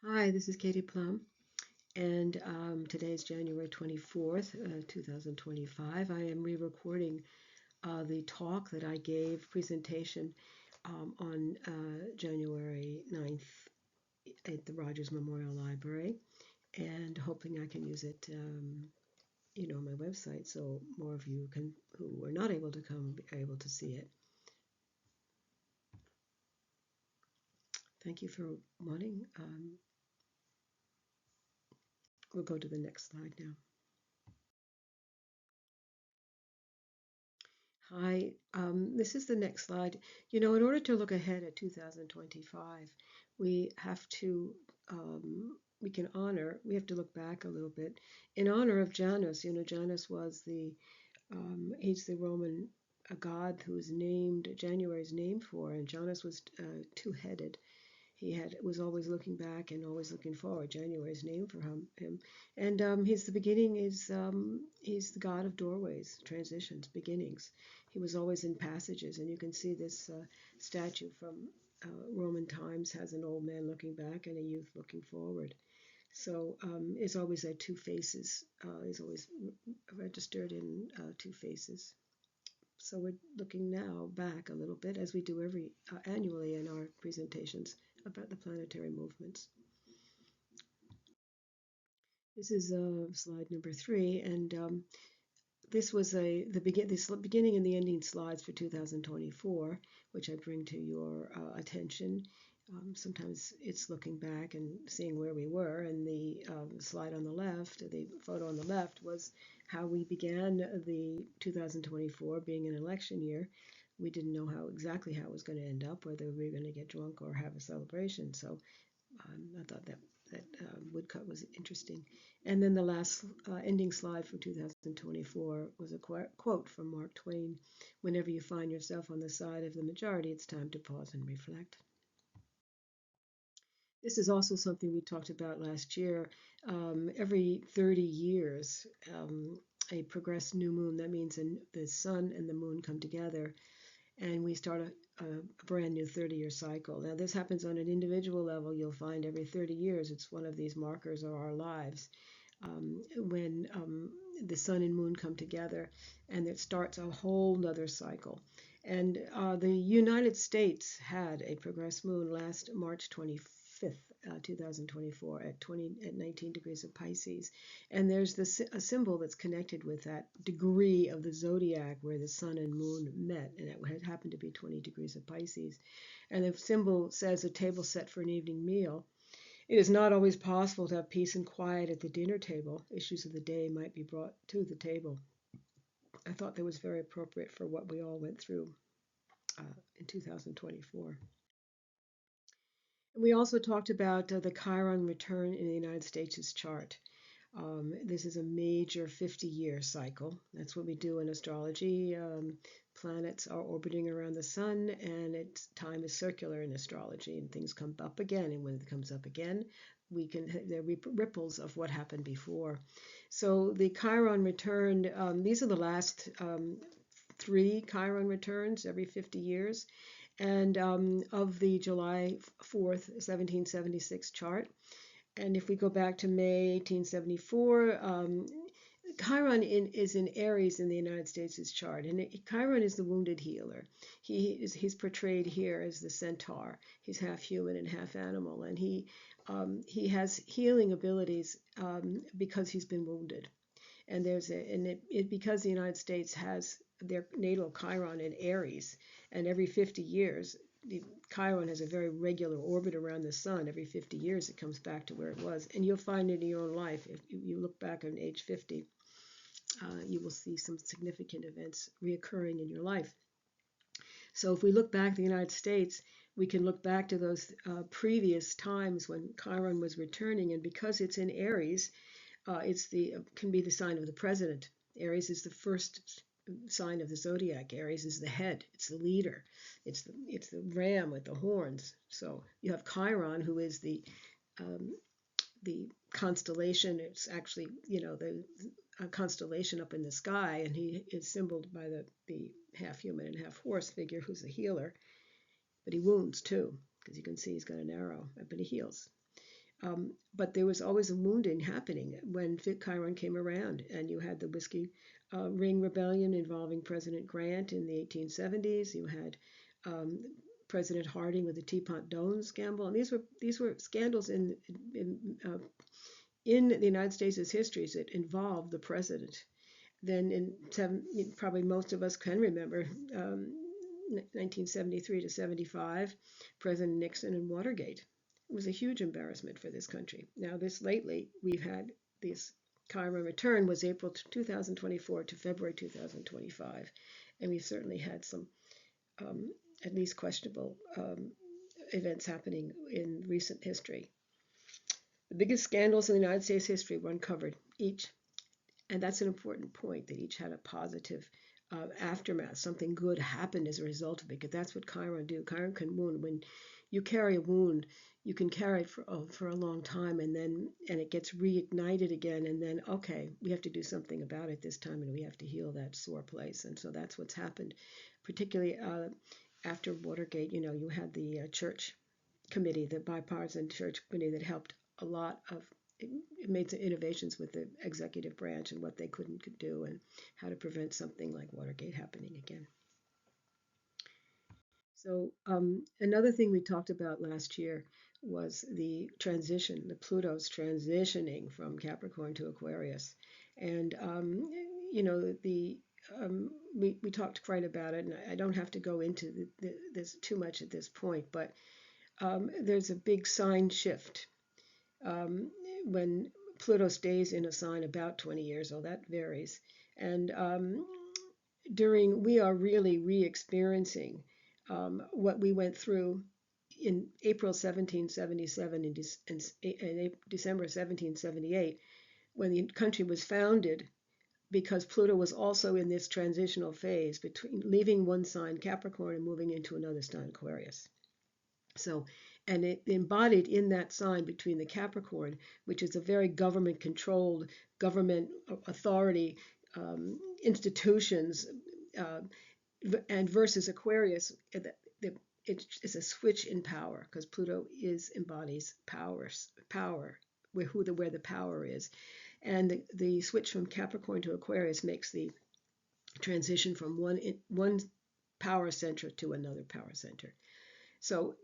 Hi, this is Katie Plum, and today is January 24th, 2025. I am re-recording the talk that I gave presentation on January 9th at the Rogers Memorial Library, and hoping I can use it, on my website so more of you who were not able to come, are able to see it. Thank you for wanting. We'll go to the next slide now. Hi, this is the next slide. In order to look ahead at 2025, we have to, we have to look back a little bit in honor of Janus. Janus was he's the Roman god who is named, January is named for, and Janus was two-headed. He was always looking back and always looking forward. January is named for him. And he's the beginning. He's the god of doorways, transitions, beginnings. He was always in passages, and you can see this statue from Roman times has an old man looking back and a youth looking forward. So it's always at two faces. He's always registered in two faces. So we're looking now back a little bit, as we do every annually in our presentations about the planetary movements. This is slide number 3, and this was the beginning and the ending slides for 2024, which I bring to your attention. Sometimes it's looking back and seeing where we were, and the slide on the left, the photo on the left, was how we began the 2024 being an election year. We didn't know exactly how it was going to end up, whether we were going to get drunk or have a celebration. So I thought that woodcut was interesting. And then the last ending slide for 2024 was a quote from Mark Twain: "Whenever you find yourself on the side of the majority, it's time to pause and reflect." This is also something we talked about last year. Every 30 years, a progressed new moon, that means the sun and the moon come together, and we start a brand new 30-year cycle. Now, this happens on an individual level. You'll find every 30 years, it's one of these markers of our lives, when the sun and moon come together, and it starts a whole nother cycle. And the United States had a progressed moon last March 25th, 2024 at 19 degrees of Pisces. And there's a symbol that's connected with that degree of the zodiac where the sun and moon met, and it had happened to be 20 degrees of Pisces. And the symbol says a table set for an evening meal. It is not always possible to have peace and quiet at the dinner table. Issues of the day might be brought to the table. I thought that was very appropriate for what we all went through in 2024. We also talked about the Chiron return in the United States' chart. This is a major 50-year cycle. That's what we do in astrology. Planets are orbiting around the sun, and time is circular in astrology, and things come up again. And when it comes up again, there are ripples of what happened before. So the Chiron returned. These are the last 3 Chiron returns every 50 years. And of the July 4th, 1776 chart. And if we go back to May 1874, Chiron is in Aries in the United States' chart, and Chiron is the wounded healer. He's portrayed here as the centaur. He's half human and half animal, and he has healing abilities because he's been wounded. And because the United States has their natal Chiron in Aries, and every 50 years, Chiron has a very regular orbit around the sun. Every 50 years, it comes back to where it was. And you'll find it in your own life. If you look back on age 50, you will see some significant events reoccurring in your life. So if we look back at the United States, we can look back to those previous times when Chiron was returning. And because it's in Aries, can be the sign of the president. Aries is the first sign of the zodiac. Aries is the head. It's the leader. It's the ram with the horns. So you have Chiron, who is the constellation. It's actually a constellation up in the sky, and he is symbolized by the half human and half horse figure, who's a healer. But he wounds too, because you can see he's got an arrow, but he heals. But there was always a wounding happening when Chiron came around, and you had the Whiskey Ring Rebellion involving President Grant in the 1870s. You had um, President Harding with the Teapot Dome scandal, and these were scandals in the United States' histories that involved the president. Then probably most of us can remember 1973 to 75, President Nixon and Watergate. It was a huge embarrassment for this country. Now, this lately, we've had this Chiron return was April 2024 to February 2025, and we've certainly had some um, at least questionable events happening in recent history. The biggest scandals in the United States history were uncovered, each, and that's an important point, that each had a positive aftermath. Something good happened as a result of it, because that's what Chiron do. Chiron can wound. When you carry a wound, you can carry it for a long time, and it gets reignited again, and then, okay, we have to do something about it this time, and we have to heal that sore place. And so that's what's happened, particularly after Watergate. You had the church committee, the bipartisan church committee, that helped a lot of it made some innovations with the executive branch and what they couldn't do, and how to prevent something like Watergate happening again. So another thing we talked about last year was the transition, the Pluto's transitioning from Capricorn to Aquarius. And the we talked quite about it, and I don't have to go into this too much at this point, but there's a big sign shift um, when Pluto stays in a sign about 20 years old. That varies. And we are really re-experiencing what we went through in April 1777 and December 1778, when the country was founded, because Pluto was also in this transitional phase between leaving one sign, Capricorn, and moving into another sign, Aquarius. So, and it embodied in that sign between the Capricorn, which is a very government controlled, government authority, institutions, uh, and versus Aquarius, it's a switch in power, because Pluto embodies power, where the power is. And the switch from Capricorn to Aquarius makes the transition from one power center to another power center. So,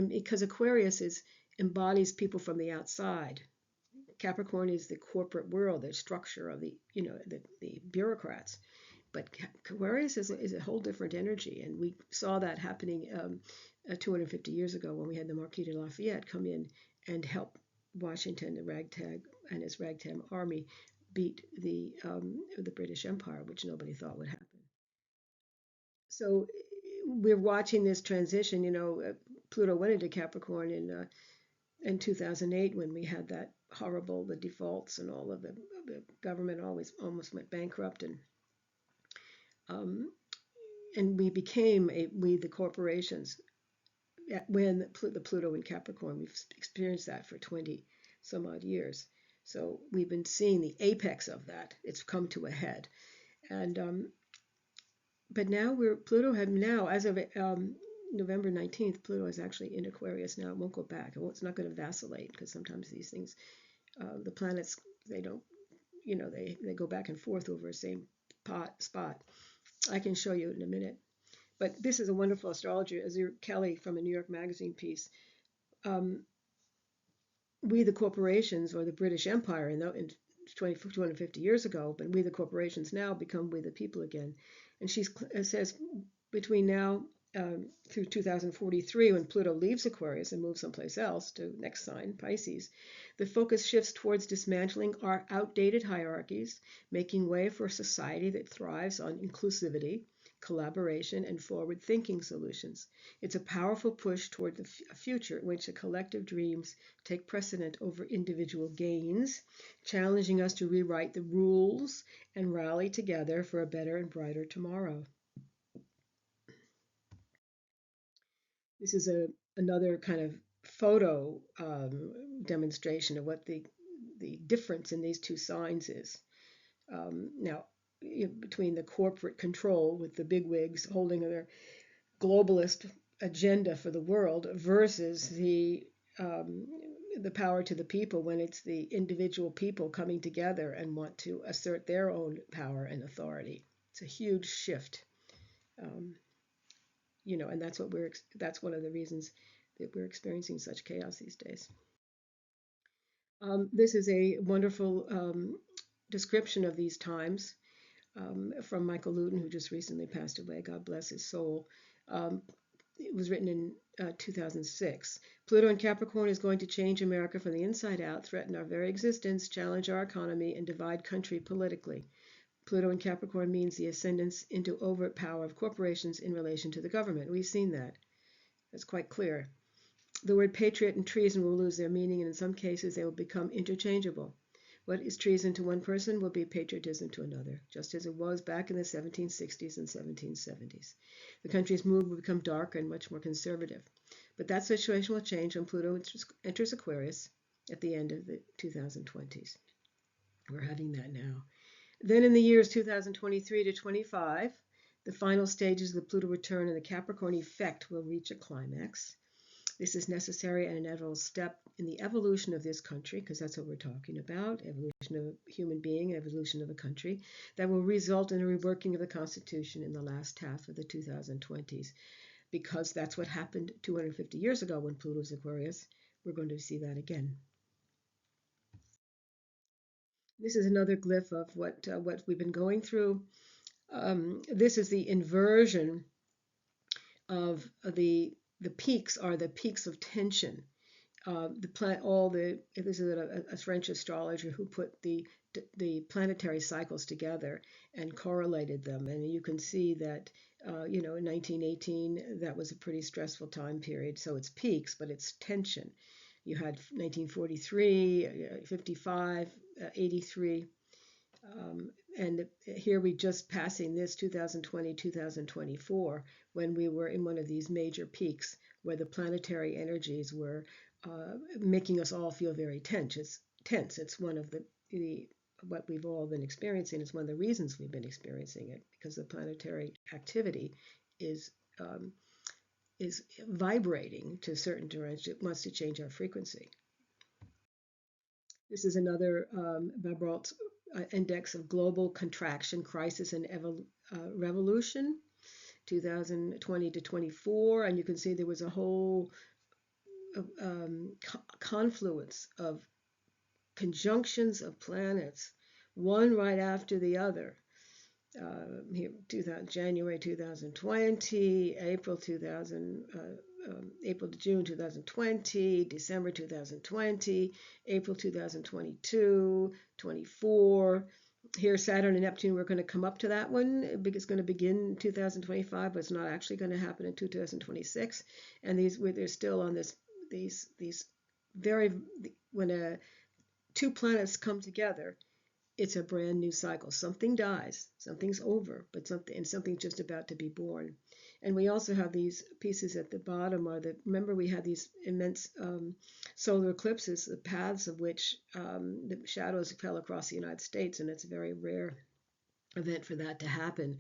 because Aquarius embodies people from the outside, Capricorn is the corporate world, the structure of the bureaucrats. But Aquarius is a whole different energy, and we saw that happening 250 years ago, when we had the Marquis de Lafayette come in and help Washington, and his ragtag army beat the British Empire, which nobody thought would happen. So we're watching this transition. Pluto went into Capricorn in 2008, when we had that horrible, the defaults, and all of the government almost went bankrupt, um, and we became the corporations. When the Pluto in Capricorn, we've experienced that for 20 some odd years. So we've been seeing the apex of that. It's come to a head, and but now Pluto had now, as of November 19th, Pluto is actually in Aquarius now. It won't go back. It's not going to vacillate, because sometimes these things, the planets, they don't, they go back and forth over the same spot. I can show you in a minute. But this is a wonderful astrologer, Azir Kelly, from a New York Magazine piece. We the corporations, or the British Empire in 250 years ago, but we the corporations now become we the people again. And she says between now through 2043, when Pluto leaves Aquarius and moves someplace else to next sign, Pisces, the focus shifts towards dismantling our outdated hierarchies, making way for a society that thrives on inclusivity, collaboration, and forward-thinking solutions. It's a powerful push toward a future in which the collective dreams take precedent over individual gains, challenging us to rewrite the rules and rally together for a better and brighter tomorrow. This is another kind of photo demonstration of what the difference in these two signs is. Now, between the corporate control with the bigwigs holding their globalist agenda for the world versus the the power to the people when it's the individual people coming together and want to assert their own power and authority. It's a huge shift, um, and that's one of the reasons that we're experiencing such chaos these days. This is a wonderful description of these times from Michael Lutin, who just recently passed away. God bless his soul. Um, it was written in 2006. Pluto in Capricorn is going to change America from the inside out, threaten our very existence, challenge our economy, and divide country politically. Pluto in Capricorn means the ascendance into overt power of corporations in relation to the government. We've seen that. That's quite clear. The word patriot and treason will lose their meaning, and in some cases they will become interchangeable. What is treason to one person will be patriotism to another, just as it was back in the 1760s and 1770s. The country's mood will become darker and much more conservative. But that situation will change when Pluto enters Aquarius at the end of the 2020s. We're having that now. Then in the years 2023 to 25, the final stages of the Pluto return and the Capricorn effect will reach a climax. This is necessary and an inevitable step in the evolution of this country, because that's what we're talking about, evolution of a human being, evolution of a country, that will result in a reworking of the Constitution in the last half of the 2020s. Because that's what happened 250 years ago when Pluto was Aquarius. We're going to see that again. This is another glyph of what we've been going through. This is the inversion of the peaks are the peaks of tension. This is a French astrologer who put the planetary cycles together and correlated them, and you can see that in 1918 that was a pretty stressful time period. So it's peaks, but it's tension. You had 1943, 55, 83. And here we just passing this 2020, 2024, when we were in one of these major peaks where the planetary energies were making us all feel very tense. It's one of the what we've all been experiencing. It's one of the reasons we've been experiencing it, because the planetary activity is vibrating to a certain direction. It wants to change our frequency. This is another Vabralt index of global contraction, crisis, and revolution, 2020 to 24. And you can see there was a whole confluence of conjunctions of planets, one right after the other. Here, January 2020, April to June 2020, December 2020, April 2022, 24. Here, Saturn and Neptune, we're going to come up to that one. It's going to begin in 2025, but it's not actually going to happen in 2026. And they're still on these when two planets come together, it's a brand new cycle. Something dies, something's over, but something's just about to be born. And we also have these pieces at the bottom remember we had these immense solar eclipses, the paths of which the shadows fell across the United States, and it's a very rare event for that to happen.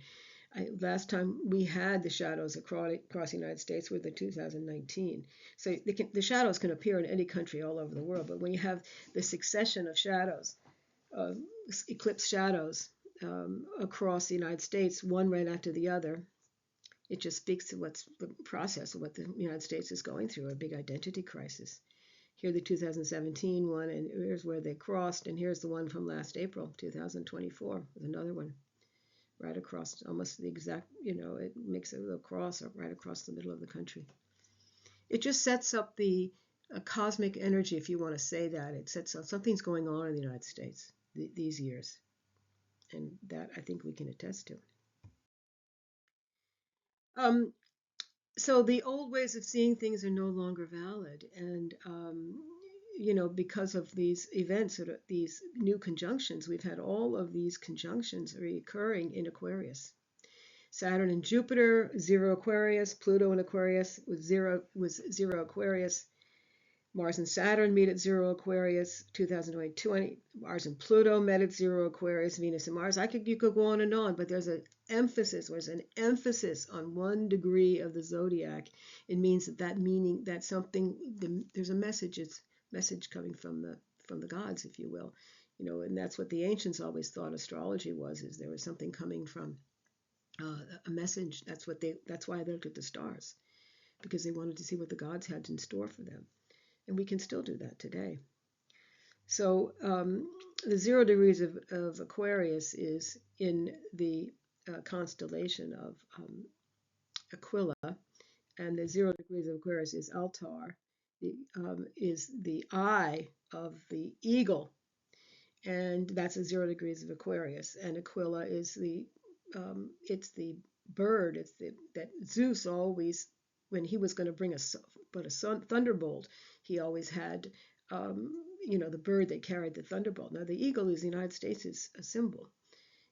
Last time we had the shadows across the United States were the 2019. So the shadows can appear in any country all over the world, but when you have the succession of shadows, eclipse shadows across the United States, one right after the other, it just speaks to what's the process of what the United States is going through, a big identity crisis. Here the 2017 one, and here's where they crossed, and here's the one from last April, 2024, with another one right across, almost the exact, it makes a little cross right across the middle of the country. It just sets up the cosmic energy, if you want to say that. It sets up something's going on in the United States these years, and that I think we can attest to. So the old ways of seeing things are no longer valid, and because of these events, these new conjunctions, we've had all of these conjunctions recurring in Aquarius. Saturn and Jupiter, 0 Aquarius. Pluto in Aquarius was 0 Aquarius. Mars and Saturn meet at 0 Aquarius, 2020. Mars and Pluto met at 0 Aquarius. Venus and Mars. You could go on, but there's an emphasis on 1 degree of the zodiac. It means that something, there's a message message coming from the gods, if you will. And that's what the ancients always thought astrology was, is there was something coming from a message. That's why they looked at the stars, because they wanted to see what the gods had in store for them. And we can still do that today. So the 0 degrees of Aquarius is in the constellation of Aquila, and the 0 degrees of Aquarius is Altar, is the eye of the eagle, and that's a 0 degrees of Aquarius. And Aquila is it's the bird. It's that Zeus always, when he was going to bring a thunderbolt, he always had the bird that carried the thunderbolt. Now the eagle is the United States is a symbol.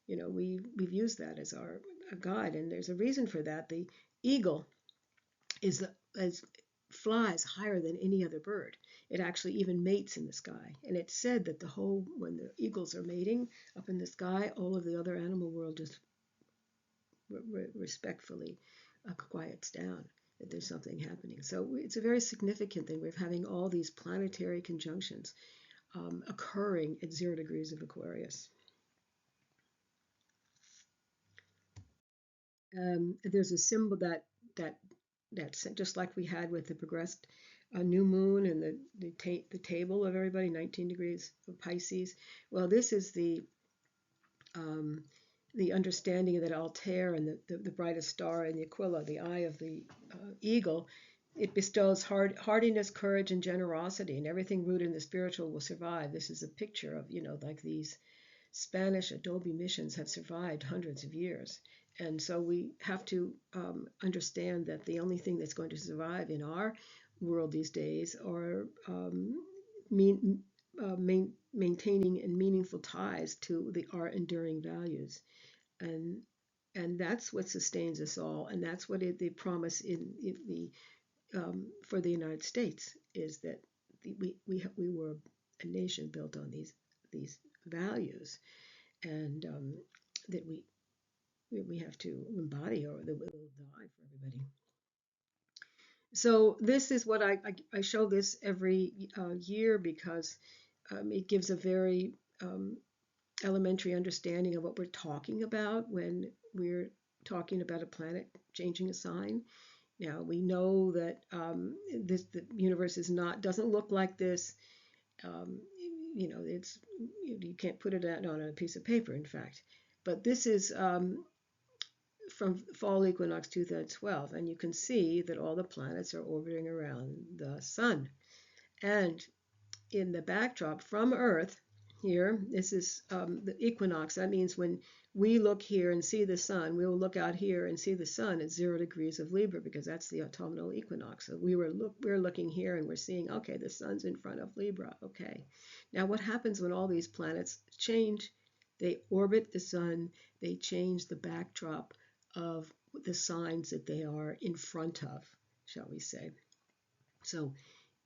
We've used that as our guide, and there's a reason for that. The eagle flies higher than any other bird. It actually even mates in the sky, and it's said that when the eagles are mating up in the sky, all of the other animal world just respectfully quiets down, that there's something happening. So it's a very significant thing. We're having all these planetary conjunctions occurring at 0 degrees of Aquarius. There's a symbol that just like we had with the progressed new moon and the table of everybody, 19 degrees of Pisces. Well, this is the understanding of that Altair and the brightest star in the Aquila, the eye of the eagle. It bestows hardiness, courage, and generosity, and everything rooted in the spiritual will survive. This is a picture of, like these Spanish adobe missions have survived hundreds of years. And so we have to understand that the only thing that's going to survive in our world these days are maintaining and meaningful ties to our enduring values. And that's what sustains us all. And that's what the promise for the United States is, that we were a nation built on these values, and that we have to embody, or that will die for everybody. So this is what I show this every year, because it gives a very elementary understanding of what we're talking about when we're talking about a planet changing a sign. Now we know that the universe doesn't look like this. You can't put it out on a piece of paper, in fact. But this is from fall equinox 2012, and you can see that all the planets are orbiting around the sun. And in the backdrop from Earth, here, this is the equinox. That means when we look here and see the sun, we will look out here and see the sun at 0 degrees of Libra, because that's the autumnal equinox. So we're looking here and we're seeing, okay, the sun's in front of Libra. Okay. Now what happens when all these planets change? They orbit the sun, they change the backdrop of the signs that they are in front of, shall we say. So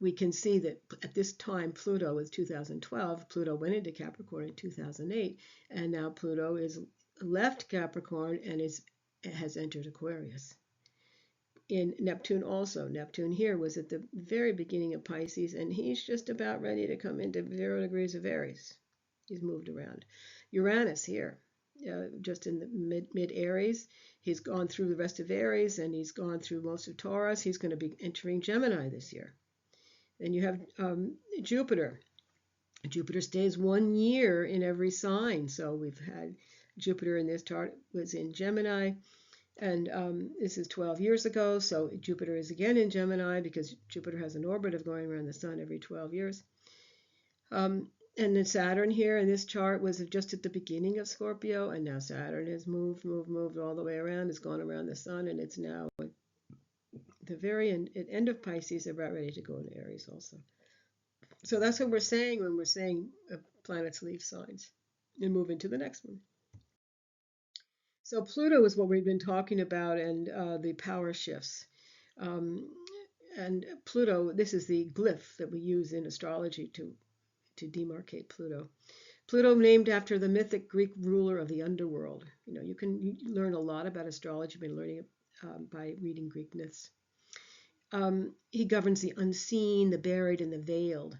we can see that at this time, Pluto is 2012. Pluto went into Capricorn in 2008, and now Pluto is left Capricorn and has entered Aquarius. In Neptune also. Neptune here was at the very beginning of Pisces, and he's just about ready to come into 0 degrees of Aries. He's moved around. Uranus here, just in the mid Aries. He's gone through the rest of Aries, and he's gone through most of Taurus. He's going to be entering Gemini this year. Then you have Jupiter. Jupiter stays 1 year in every sign. So we've had Jupiter in this chart was in Gemini, and this is 12 years ago. So Jupiter is again in Gemini, because Jupiter has an orbit of going around the sun every 12 years. And then Saturn here in this chart was just at the beginning of Scorpio, and now Saturn has moved all the way around. It's gone around the sun, and it's now the very end of Pisces, about ready to go into Aries also. So that's what we're saying when we're saying planets leave signs and move into the next one. So Pluto is what we've been talking about, and the power shifts. And Pluto, this is the glyph that we use in astrology to demarcate Pluto. Pluto, named after the mythic Greek ruler of the underworld. You can learn a lot about astrology. You've been learning it by reading Greek myths. He governs the unseen, the buried, and the veiled.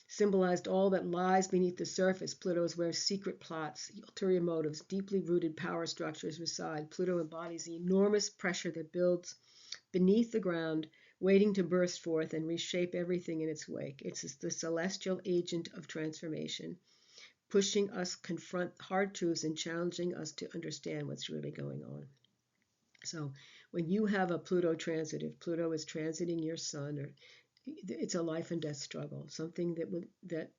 symbolized all that lies beneath the surface. Pluto is where secret plots, ulterior motives, deeply rooted power structures reside. Pluto embodies the enormous pressure that builds beneath the ground, waiting to burst forth and reshape everything in its wake. It's the celestial agent of transformation, pushing us confront hard truths and challenging us to understand what's really going on. So when you have a Pluto transit, if Pluto is transiting your sun, or it's a life and death struggle, something that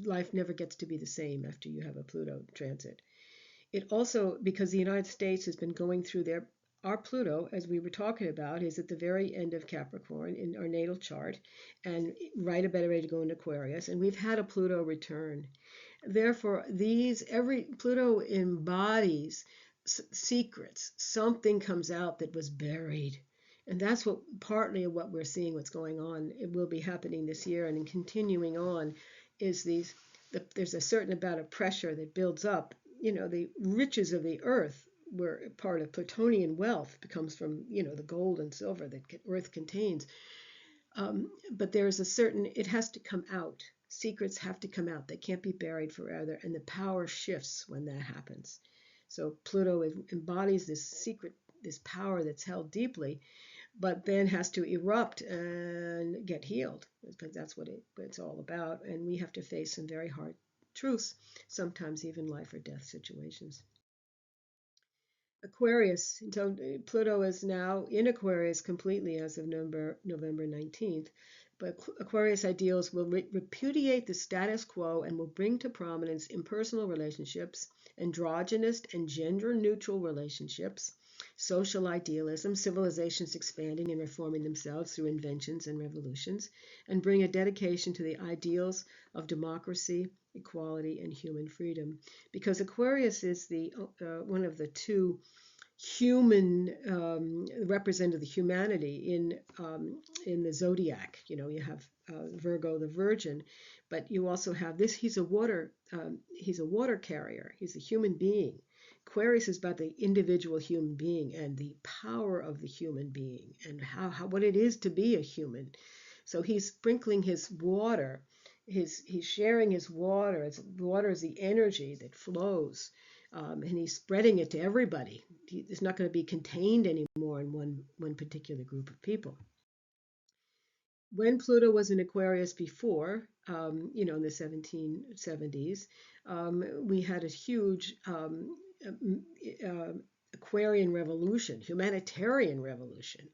life never gets to be the same after you have a Pluto transit. It also, because the United States has been going through our Pluto, as we were talking about, is at the very end of Capricorn in our natal chart, and right about ready to go into Aquarius, and we've had a Pluto return. Therefore, every Pluto embodies secrets. Something comes out that was buried. And that's partly what we're seeing, what's going on. It will be happening this year, and in continuing on is there's a certain amount of pressure that builds up. The riches of the earth, where part of Plutonian wealth comes from, the gold and silver that earth contains. But there's it has to come out. Secrets have to come out. They can't be buried forever, and the power shifts when that happens. So Pluto embodies this secret, this power that's held deeply, but then has to erupt and get healed, because that's what it's all about. And we have to face some very hard truths, sometimes even life or death situations. Aquarius. So Pluto is now in Aquarius completely as of November 19th. But Aquarius ideals will repudiate the status quo and will bring to prominence impersonal relationships, androgynous and gender-neutral relationships, social idealism, civilizations expanding and reforming themselves through inventions and revolutions, and bring a dedication to the ideals of democracy, equality, and human freedom. Because Aquarius is one of the two human representative of the humanity in the zodiac. You have Virgo, the Virgin, but you also have this. He's a water carrier. He's a human being. Aquarius is about the individual human being and the power of the human being and what it is to be a human. So he's sprinkling his water. He's sharing his water. Water is the energy that flows. And he's spreading it to everybody. It's not going to be contained anymore in one particular group of people. When Pluto was in Aquarius before, in the 1770s, we had a huge Aquarian revolution, humanitarian revolution,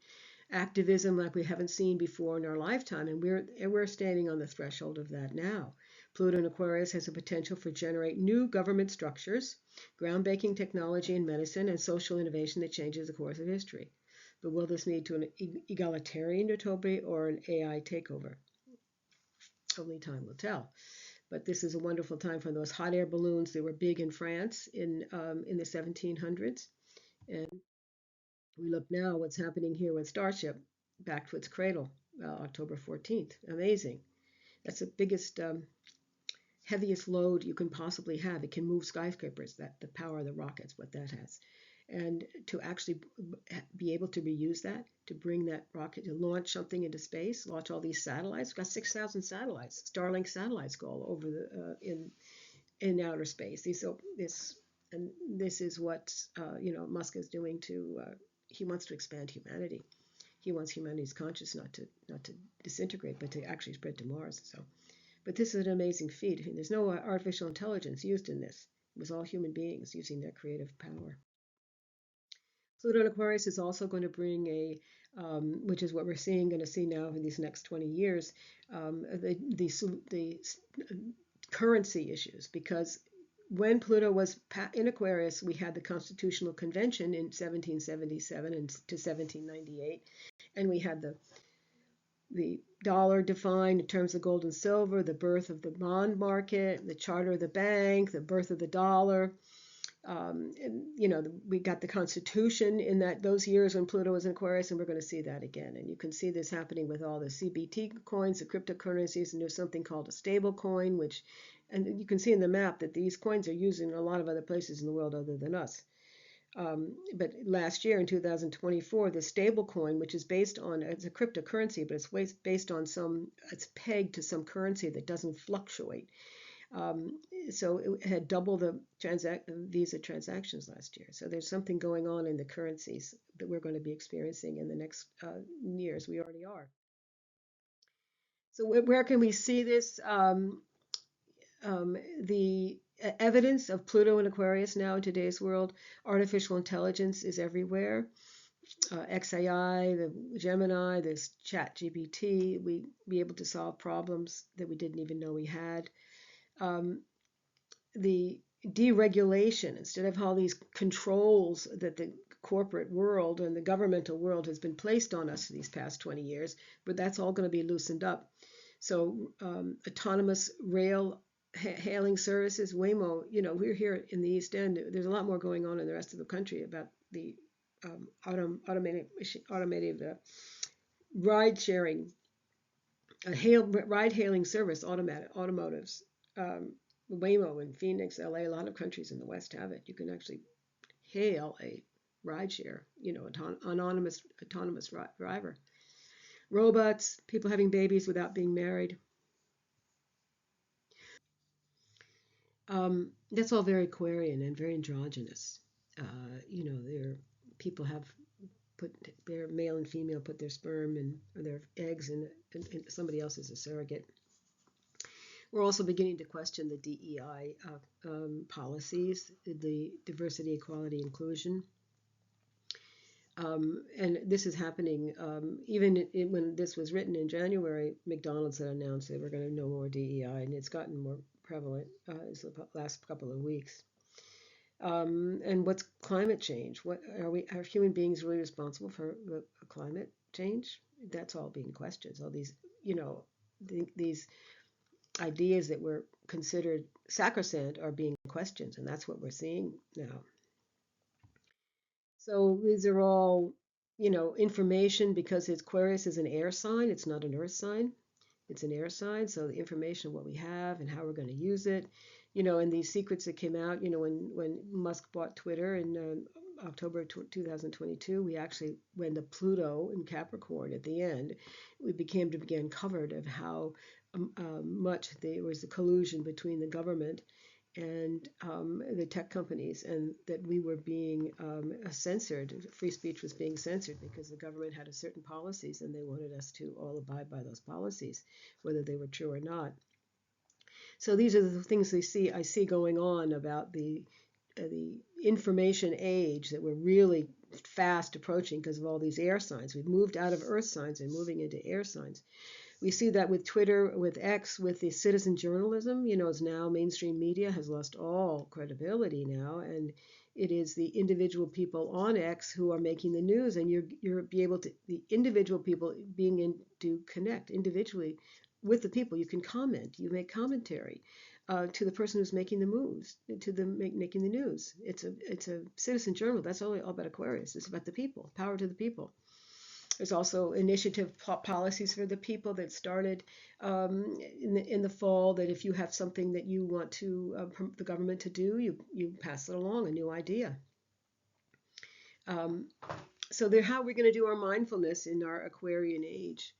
activism like we haven't seen before in our lifetime, and we're standing on the threshold of that now. Pluto in Aquarius has a potential for generate new government structures, groundbreaking technology in medicine, and social innovation that changes the course of history. But will this lead to an egalitarian utopia or an AI takeover? Only time will tell. But this is a wonderful time for those hot air balloons. They were big in France in the 1700s, and we look now what's happening here with Starship back to its cradle, October 14th. Amazing. That's the biggest, heaviest load you can possibly have. It can move skyscrapers, the power of the rockets, what that has. And to actually be able to reuse that, to bring that rocket, to launch something into space, launch all these satellites. We've got 6,000 satellites, Starlink satellites go all over in outer space. This is what Musk is doing he wants to expand humanity. He wants humanity's consciousness not to disintegrate, but to actually spread to Mars. But this is an amazing feat. There's no artificial intelligence used in this. It was all human beings using their creative power. Pluto in Aquarius is also going to bring which is what we're going to see now in these next 20 years, the currency issues, because when Pluto was in Aquarius, we had the Constitutional Convention in 1777 to 1798, and we had the dollar defined in terms of gold and silver, the birth of the bond market, the charter of the bank, the birth of the dollar. We got the Constitution in those years when Pluto was in Aquarius, and we're going to see that again. And you can see this happening with all the CBT coins, the cryptocurrencies, and there's something called a stable coin, and you can see in the map that these coins are used in a lot of other places in the world other than us. But last year in 2024, the stable coin, which is based on, it's a cryptocurrency, but it's based on it's pegged to some currency that doesn't fluctuate. So it had double the Visa transactions last year. So there's something going on in the currencies that we're going to be experiencing in the next years. We already are. So where can we see this? The evidence of Pluto and Aquarius now in today's world, artificial intelligence is everywhere. XAI, the Gemini, this Chat GPT, we be able to solve problems that we didn't even know we had. Um, the deregulation, instead of all these controls that the corporate world and the governmental world has been placed on us these past 20 years, but that's all going to be loosened up. So autonomous rail hailing services, Waymo, we're here in the East End. There's a lot more going on in the rest of the country about the automated ride sharing, ride hailing service, automotives. Waymo in Phoenix, LA, a lot of countries in the West have it. You can actually hail a ride share, autonomous driver. Robots, people having babies without being married. That's all very Aquarian and very androgynous. People have put their male and female put their sperm and or their eggs in somebody else as a surrogate. We're also beginning to question the DEI policies, the diversity, equality, inclusion. And this is happening even when this was written in January. McDonald's had announced they were going to no more DEI, and it's gotten more prevalent as the last couple of weeks. And what's climate change? What are human beings really responsible for the climate change? That's all being questioned. All these, these ideas that were considered sacrosanct are being questioned, and that's what we're seeing now. So these are all, information, because Aquarius is an air sign. It's not an earth sign. It's an air sign. So the information, what we have and how we're going to use it, and these secrets that came out, when Musk bought Twitter in October 2022, when the Pluto in Capricorn at the end, we began covered of how much there was a collusion between the government and the tech companies, and that we were being censored. Free speech was being censored because the government had a certain policies, and they wanted us to all abide by those policies, whether they were true or not. So these are the things I see going on about the information age that we're really fast approaching because of all these air signs. We've moved out of earth signs and moving into air signs. We see that with Twitter, with X, with the citizen journalism. It's now mainstream media has lost all credibility now, and it is the individual people on X who are making the news, and you're be able to, the individual people being in to connect individually with the people. You can comment, you make commentary to the person who's making the moves, to the making the news. It's a citizen journal. That's all about Aquarius. It's about the people, power to the people. There's also initiative policies for the people that started in the fall, that if you have something that you want to the government to do, you pass it along, a new idea. So how we're going to do our mindfulness in our Aquarian age.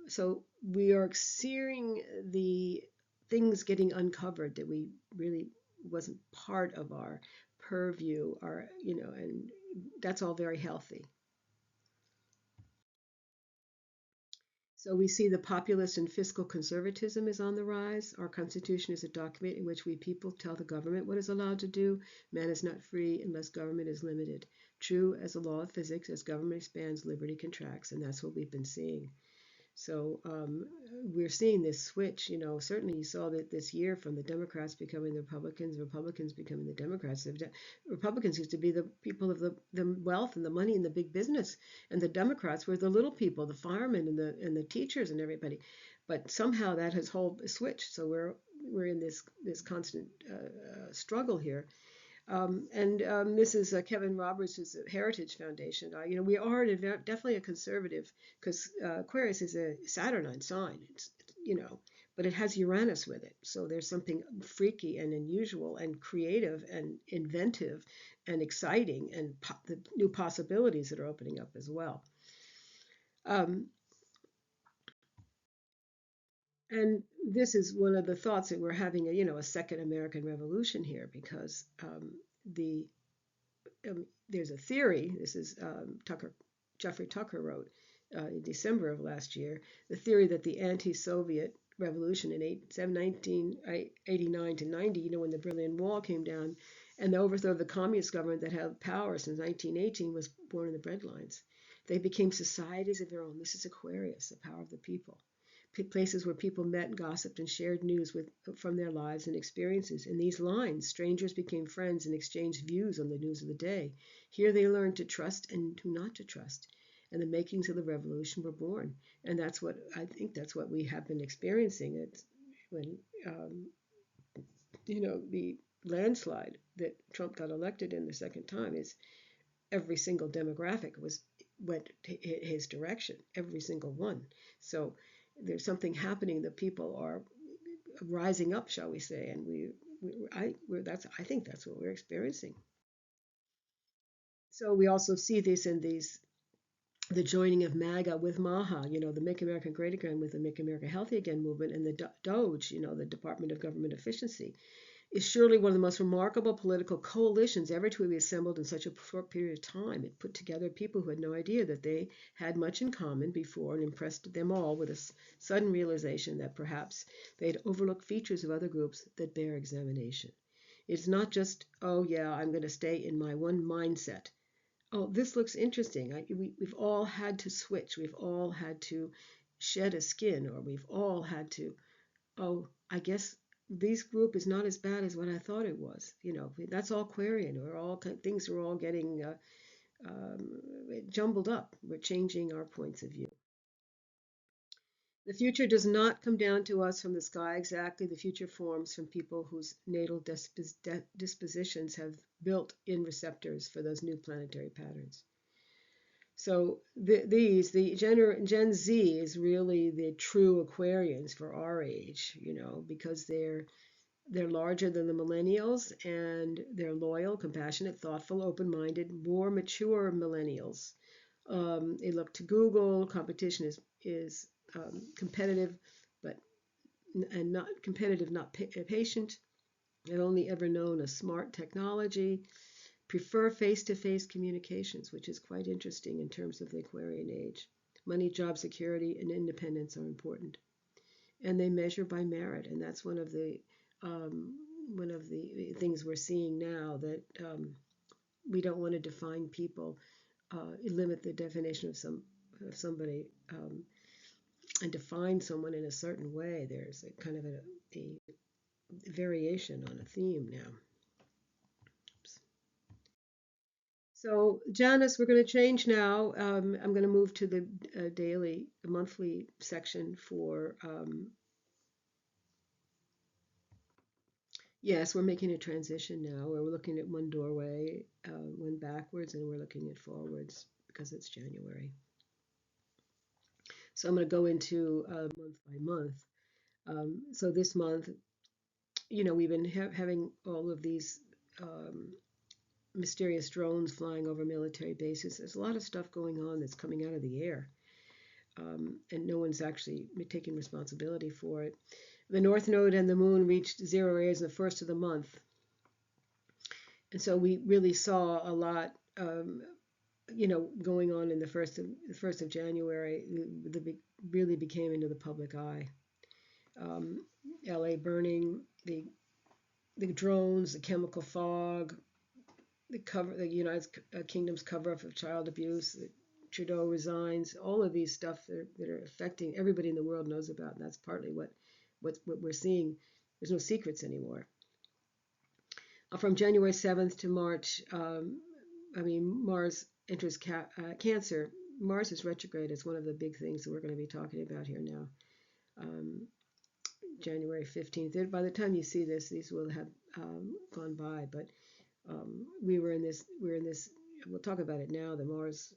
So we are seeing the things getting uncovered that we really wasn't part of our purview, and that's all very healthy. So we see the populist and fiscal conservatism is on the rise. Our Constitution is a document in which we people tell the government what is allowed to do. Man is not free unless government is limited. True as a law of physics, as government expands, liberty contracts, and that's what we've been seeing. So we're seeing this switch. Certainly you saw that this year, from the Democrats becoming the Republicans, Republicans becoming the Democrats. The Republicans used to be the people of the wealth and the money and the big business, and the Democrats were the little people, the firemen and the teachers and everybody. But somehow that has whole switched. So we're in this constant struggle here. This is Kevin Roberts, who's at Heritage Foundation. We are definitely a conservative, because Aquarius is a Saturnine sign. It's but it has Uranus with it. So there's something freaky and unusual and creative and inventive and exciting and the new possibilities that are opening up as well. Um, and this is one of the thoughts that we're having a second American Revolution here because there's a theory. This is Jeffrey Tucker wrote in December of last year, the theory that the anti-Soviet revolution in 1989 to 90, when the Berlin Wall came down, and the overthrow of the communist government that held power since 1918 was born in the breadlines. They became societies of their own. This is Aquarius, the power of the people. Places where people met, gossiped, and shared news from their lives and experiences. In these lines, strangers became friends and exchanged views on the news of the day. Here they learned to trust and who not to trust. And the makings of the revolution were born. And that's what I think that's what we have been experiencing. It's when the landslide that Trump got elected in the second time is every single demographic went his direction, every single one. So there's something happening that people are rising up, shall we say, and I think that's what we're experiencing. So we also see this in the joining of MAGA with MAHA, the Make America Great Again with the Make America Healthy Again movement, and the DOGE, the Department of Government Efficiency, is surely one of the most remarkable political coalitions ever to be assembled in such a short period of time. It put together people who had no idea that they had much in common before and impressed them all with a sudden realization that perhaps they had overlooked features of other groups that bear examination. It's not just, oh yeah, I'm going to stay in my one mindset. Oh, this looks interesting. We've all had to switch. We've all had to shed a skin, or we've all had to, oh, I guess this group is not as bad as what I thought it was. That's all Aquarian. Things are all getting jumbled up. We're changing our points of view. The future does not come down to us from the sky exactly. The future forms from people whose natal dispositions have built in receptors for those new planetary patterns. So the Gen Z is really the true Aquarians for our age, because they're larger than the millennials and they're loyal, compassionate, thoughtful, open-minded, more mature millennials. They look to Google. Competition is competitive, but not competitive, not patient. They've only ever known a smart technology. Prefer face-to-face communications, which is quite interesting in terms of the Aquarian age. Money, job security, and independence are important. And they measure by merit, and that's one of the things we're seeing now, that we don't want to define people, limit the definition of somebody, and define someone in a certain way. There's a kind of a variation on a theme now. So, Janice, we're going to change now. I'm going to move to the monthly section for. Yes, we're making a transition now, where we're looking at one doorway, one backwards, and we're looking at forwards because it's January. So I'm going to go into month by month. So this month, we've been having all of these mysterious drones flying over military bases. There's a lot of stuff going on that's coming out of the air, and no one's actually taking responsibility for it. The North Node and the Moon reached 0 areas in the first of the month, and so we really saw a lot, going on in the first of January. Really became into the public eye. LA burning, the drones, the chemical fog, the United Kingdom's cover up of child abuse, Trudeau resigns, all of these stuff that are affecting everybody in the world knows about, and that's partly what we're seeing. There's no secrets anymore. From January 7th to March, Mars enters Cancer. Mars is retrograde. It's one of the big things that we're going to be talking about here now. January 15th. By the time you see this, these will have gone by. But we're in this. We'll talk about it now. The Mars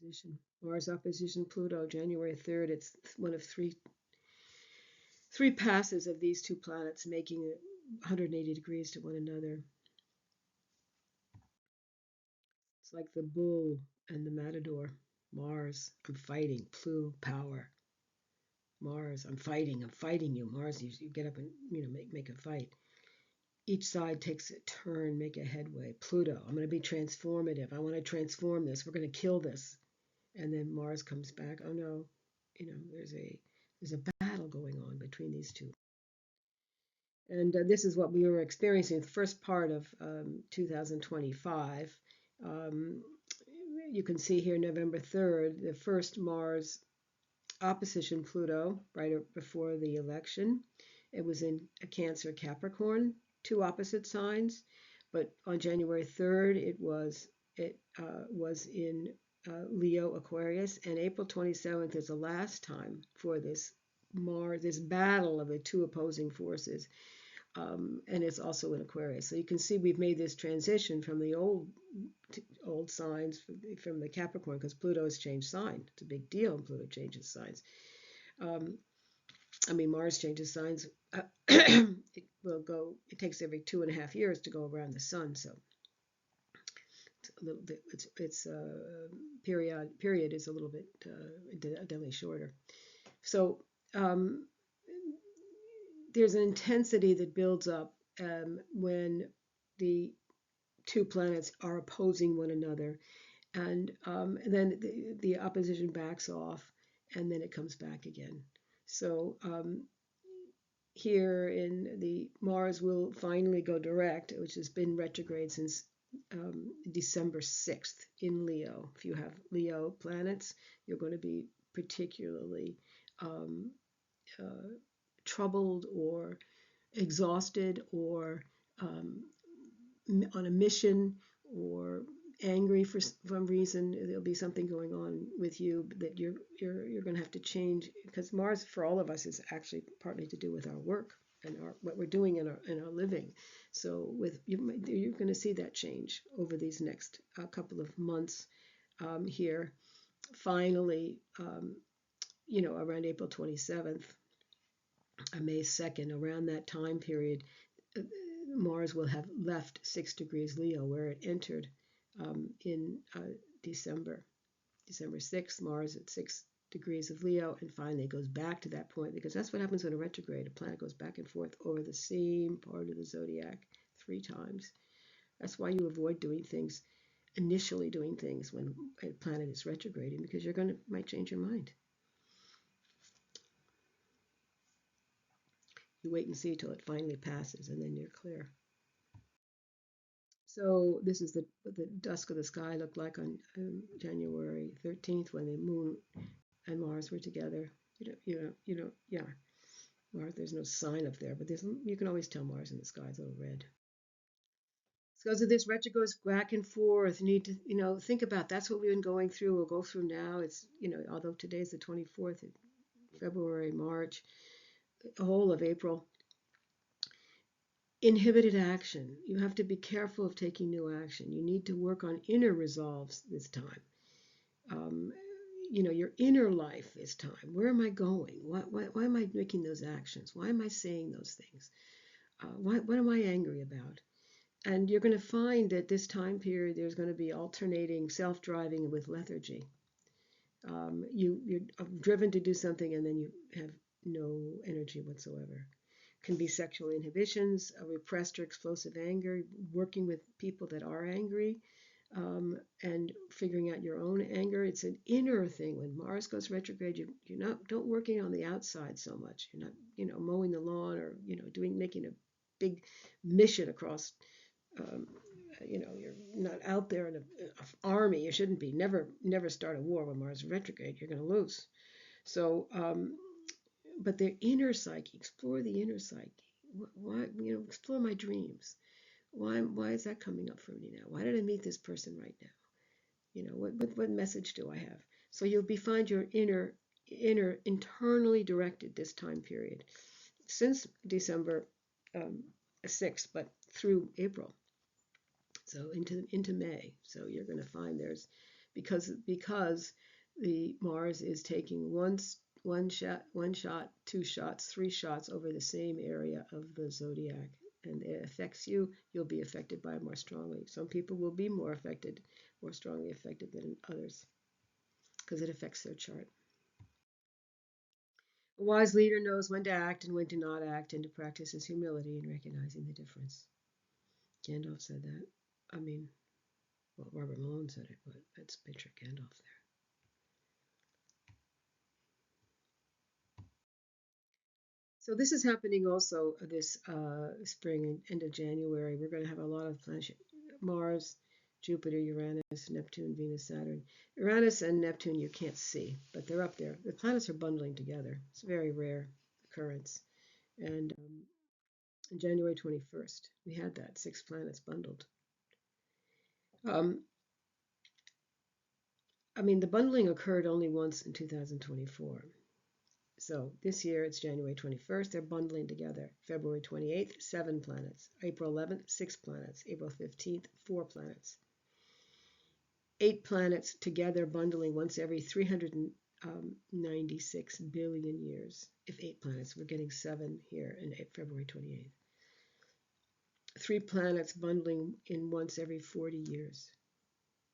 opposition. Mars opposition Pluto, January 3rd. It's one of three passes of these two planets, making it 180 degrees to one another. It's like the bull and the matador. Mars, I'm fighting. Plu, power. Mars, I'm fighting you. Mars, you get up and make a fight. Each side takes a turn, make a headway. Pluto, I'm going to be transformative. I want to transform this. We're going to kill this. And then Mars comes back. Oh no, there's a battle going on between these two. And this is what we were experiencing the first part of 2025. Um, you can see here November 3rd, the first Mars opposition Pluto right before the election. It was in a Cancer Capricorn, two opposite signs, but on January 3rd it was in Leo Aquarius, and April 27th is the last time for this battle of the two opposing forces. And it's also in Aquarius. So you can see we've made this transition from the old signs from the Capricorn, because Pluto has changed sign. It's a big deal when Pluto changes signs. Mars changes signs. It takes every 2.5 years to go around the sun, so its period is a little bit definitely shorter. So there's an intensity that builds up when the two planets are opposing one another, and then the opposition backs off, and then it comes back again. So here in the Mars will finally go direct, which has been retrograde since December 6th in Leo. If you have Leo planets, you're going to be particularly troubled or exhausted or on a mission or angry for some reason. There'll be something going on with you that you're going to have to change, because Mars for all of us is actually partly to do with our work and what we're doing in our living. So you're going to see that change over these next couple of months here. Finally, around April 27th, May 2nd, around that time period, Mars will have left 6 degrees Leo, where it entered in December 6th. Mars at 6 degrees of Leo, and finally it goes back to that point, because that's what happens when a retrograde. A planet goes back and forth over the same part of the zodiac 3 times. That's why you avoid initially doing things when a planet is retrograding, because might change your mind. You wait and see till it finally passes, and then you're clear. So this is what the dusk of the sky looked like on January 13th, when the Moon and Mars were together. Yeah. Mars, there's no sign up there, but you can always tell Mars in the sky is a little red. So this retrograde goes back and forth. You need to, think about that's what we've been going through. We'll go through now. It's, although today's the 24th, February, March, the whole of April. Inhibited action. You have to be careful of taking new action. You need to work on inner resolves this time. Your inner life this time. Where am I going? Why am I making those actions? Why am I saying those things? What am I angry about? And you're going to find that this time period there's going to be alternating self-driving with lethargy. You're driven to do something, and then you have no energy whatsoever. Can be sexual inhibitions, a repressed or explosive anger, working with people that are angry, and figuring out your own anger. It's an inner thing. When Mars goes retrograde, you're don't working on the outside so much. You're not, mowing the lawn or, making a big mission across. You're not out there in an army. You shouldn't be. Never start a war when Mars retrograde. You're going to lose. So, but the inner psyche, explore the inner psyche. Why, explore my dreams. Why is that coming up for me now? Why did I meet this person right now? What message do I have? So you'll find your inner internally directed this time period, since December 6th, but through April. So into May. So you're going to find there's because the Mars is taking one shot, two shots, three shots over the same area of the zodiac, and it affects you. You'll be affected by it more strongly. Some people will be more strongly affected than others, because it affects their chart. A wise leader knows when to act and when to not act, and to practice his humility in recognizing the difference. Gandalf said that. I mean, well, Robert Malone said it, but let's picture Gandalf there. So this is happening also this spring and end of January. We're going to have a lot of planets: Mars, Jupiter, Uranus, Neptune, Venus, Saturn. Uranus and Neptune you can't see, but they're up there. The planets are bundling together. It's a very rare occurrence. And on January 21st, we had that, 6 planets bundled. I mean, the bundling occurred only once in 2024. So this year it's January 21st, they're bundling together. February 28th, 7 planets. April 11th, 6 planets. April 15th, 4 planets. 8 planets together bundling once every 396 billion years. If 8 planets, we're getting 7 here in February 28th. 3 planets bundling in once every 40 years.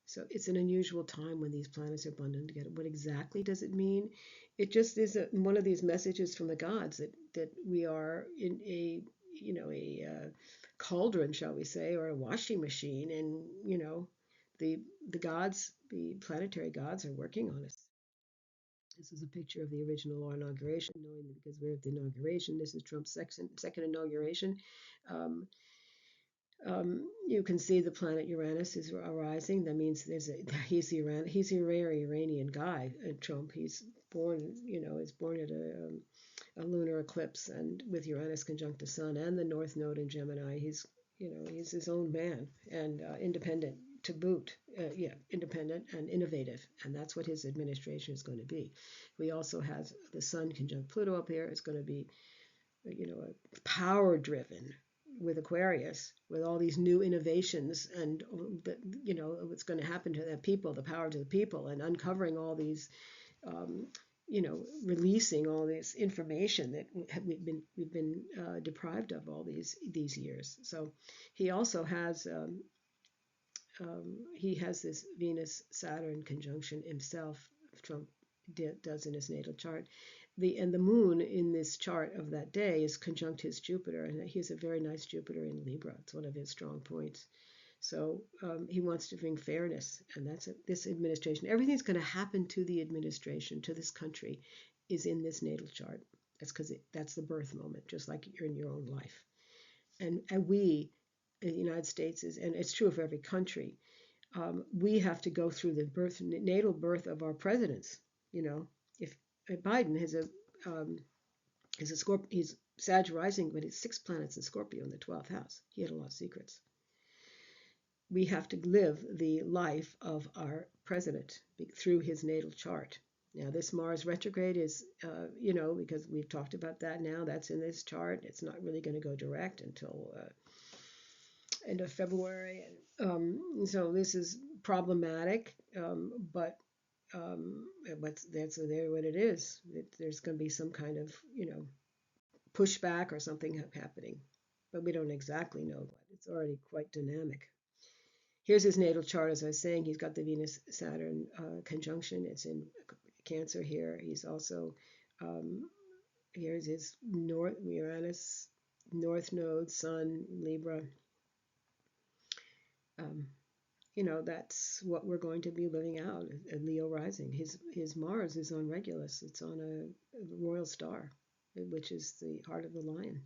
So it's an unusual time when these planets are bundled together. What exactly does it mean? It just is one of these messages from the gods that we are in a cauldron, shall we say, or a washing machine, and the gods, the planetary gods, are working on us. This is a picture of the original inauguration, knowing that because we're at the inauguration. This is Trump's second inauguration. You can see the planet Uranus is arising. That means he's a very Uranian guy. Trump. He's born, is born at a lunar eclipse, and with Uranus conjunct the Sun and the North Node in Gemini. He's his own man, and independent to boot. Independent and innovative, and that's what his administration is going to be. We also have the Sun conjunct Pluto up here. It's going to be, a power-driven with Aquarius, with all these new innovations, and what's going to happen to the people, the power to the people, and uncovering all these, releasing all this information that we've been deprived of all these years. So he also has this Venus Saturn conjunction himself. Trump does in his natal chart. The moon in this chart of that day is conjunct his Jupiter, and he has a very nice Jupiter in Libra. It's one of his strong points. So he wants to bring fairness, and that's this administration. Everything's going to happen to the administration, to this country, is in this natal chart. That's because that's the birth moment, just like you're in your own life. And we, in the United States, and it's true for every country, we have to go through the natal birth of our presidents. If Biden has a Scorpio, he's Sag rising, but it's 6 planets in Scorpio in the 12th house. He had a lot of secrets. We have to live the life of our president through his natal chart. Now, this Mars retrograde is, because we've talked about that now, that's in this chart. It's not really going to go direct until end of February. So this is problematic, but that's what it is. There's going to be some kind of, pushback or something happening, but we don't exactly know. But it's already quite dynamic. Here's his natal chart. As I was saying, he's got the Venus-Saturn conjunction. It's in Cancer here. He's also, here's his Uranus, North Node, Sun, Libra. That's what we're going to be living out at Leo rising. His Mars is on Regulus. It's on a royal star, which is the heart of the lion.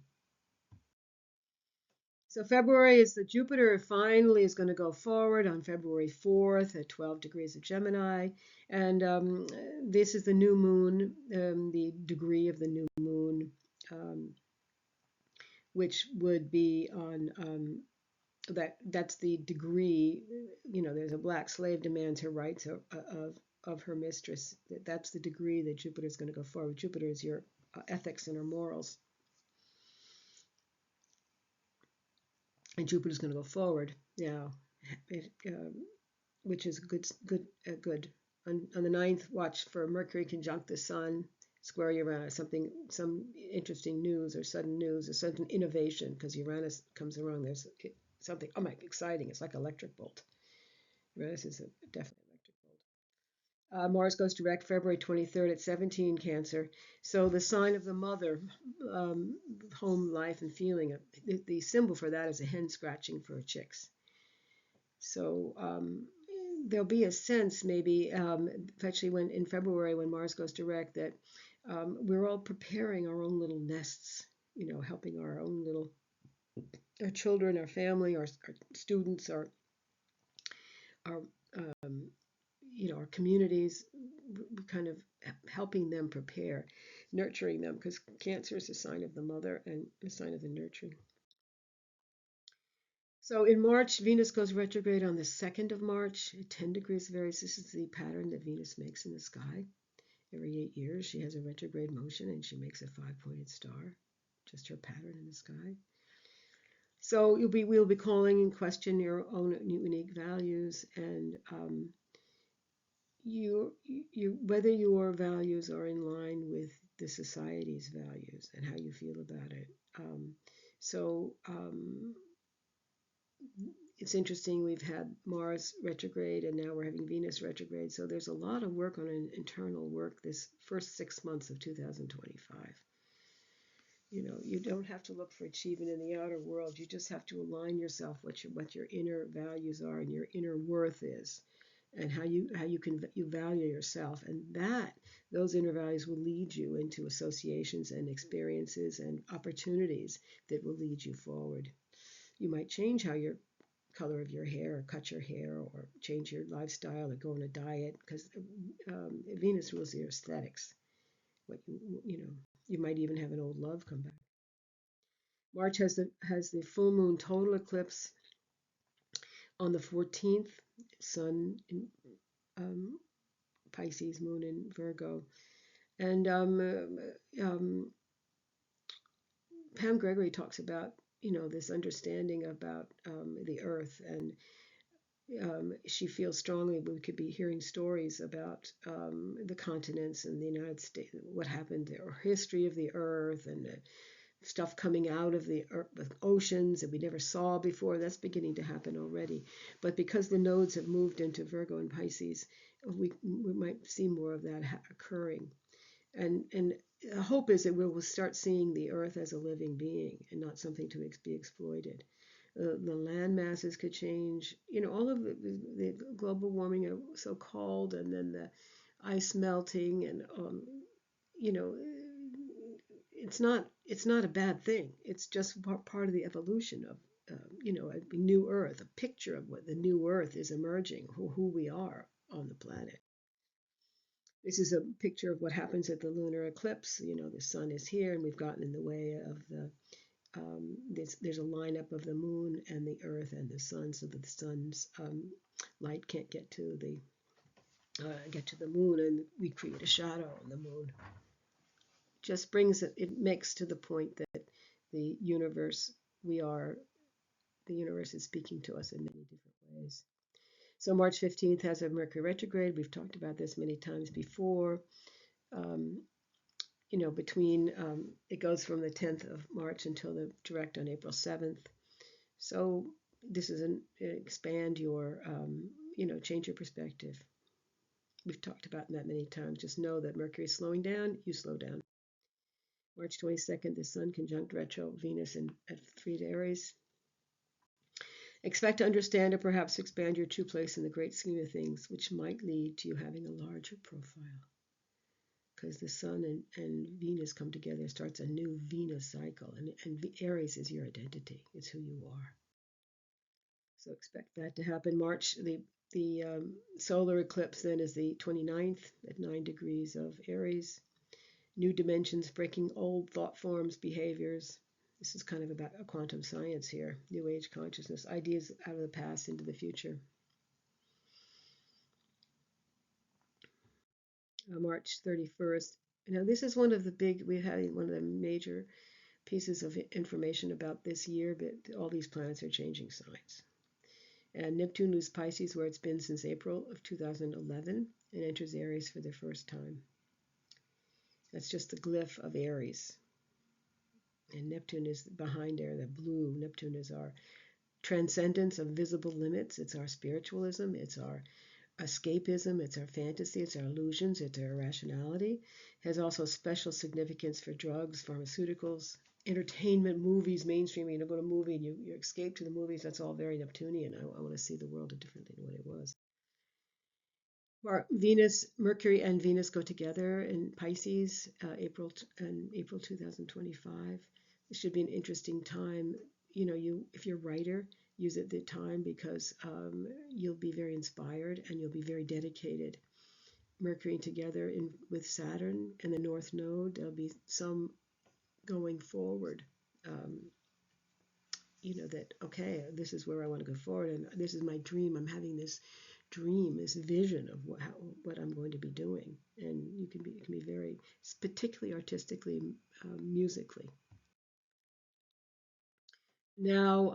So February is the Jupiter finally is going to go forward on February 4th at 12 degrees of Gemini. And this is the new moon, the degree of the new moon, which would be on that's the degree. There's a black slave demands her rights of her mistress. That's the degree that Jupiter is going to go forward. Jupiter is your ethics and our morals, and Jupiter is going to go forward. Now, which is good. On the ninth, watch for Mercury conjunct the Sun, square Uranus, some interesting news or sudden innovation, because Uranus comes along. There's something, oh my, exciting. It's like electric bolt. Uranus is definitely electric bolt. Mars goes direct February 23rd at 17 Cancer. So the sign of the mother, um, home life and feeling. The symbol for that is a hen scratching for her chicks. So there'll be a sense maybe, especially when in February when Mars goes direct, that we're all preparing our own little nests, helping our children, our family, our students, our um, our communities, kind of helping them prepare, nurturing them, because Cancer is a sign of the mother and a sign of the nurturing. So in March, Venus goes retrograde on the 2nd of March at 10 degrees of Aries. This is the pattern that Venus makes in the sky. Every 8 years, she has a retrograde motion and she makes a five-pointed star, just her pattern in the sky. So we'll be calling in question your own unique values, and whether your values are in line with the society's values and how you feel about it. So it's interesting, we've had Mars retrograde and now we're having Venus retrograde. So there's a lot of work on an internal work this first 6 months of 2025. You don't have to look for achievement in the outer world. You just have to align yourself what your inner values are and your inner worth is, and how you value yourself, and those inner values will lead you into associations and experiences and opportunities that will lead you forward. You might change how your color of your hair, or cut your hair, or change your lifestyle, or go on a diet, because Venus rules your aesthetics. What you might even have an old love come back. March has the full moon total eclipse on the 14th. Sun in Pisces, moon in Virgo, and Pam Gregory talks about this understanding about the Earth, and she feels strongly we could be hearing stories about the continents and the United States, what happened there, or history of the Earth, and stuff coming out of the oceans that we never saw before. That's beginning to happen already. But because the nodes have moved into Virgo and Pisces, we might see more of that occurring. And the hope is that we will start seeing the Earth as a living being and not something to be exploited. The land masses could change. All of the global warming, so called, and then the ice melting, and you know, it's not a bad thing. It's just part of the evolution of a new Earth, a picture of what the new Earth is emerging, who we are on the planet. This is a picture of what happens at the lunar eclipse. The sun is here, and we've gotten in the way of the. There's a lineup of the moon and the Earth and the sun, so that the sun's light can't get to the moon, and we create a shadow on the moon. Just brings it makes to the point that the universe the universe is speaking to us in many different ways. So March 15th has a Mercury retrograde. We've talked about this many times before. Between it goes from the 10th of March until the direct on April 7th. So this is an expand your change your perspective. We've talked about that many times. Just know that Mercury is slowing down, you slow down. March 22nd, the Sun conjunct retro Venus at 3 to Aries. Expect to understand or perhaps expand your true place in the great scheme of things, which might lead to you having a larger profile. Because the Sun and Venus come together, starts a new Venus cycle, and Aries is your identity, it's who you are. So expect that to happen. March, the solar eclipse then is the 29th at 9 degrees of Aries. New dimensions, breaking old thought forms, behaviors. This is kind of about a quantum science here. New age consciousness, ideas out of the past into the future. March 31st. Now this is one of the major pieces of information about this year, but all these planets are changing signs. And Neptune leaves Pisces, where it's been since April of 2011, and enters Aries for the first time. That's just the glyph of Aries. And Neptune is behind there, the blue. Neptune is our transcendence of visible limits. It's our spiritualism. It's our escapism. It's our fantasy. It's our illusions. It's our irrationality. It has also special significance for drugs, pharmaceuticals, entertainment, movies, mainstream. You know, go to a movie and you escape to the movies. That's all very Neptunian. I want to see the world differently than what it was. Venus, Mercury, and Venus go together in Pisces, April 2025. It should be an interesting time. You know, if you're a writer, use it at the time because you'll be very inspired and you'll be very dedicated. Mercury together with Saturn and the North Node, there'll be some going forward. Um, you know that okay, this is where I want to go forward, and this is my dream. I'm having this dream, this vision of what I'm going to be doing, and it can be very particularly artistically, musically. Now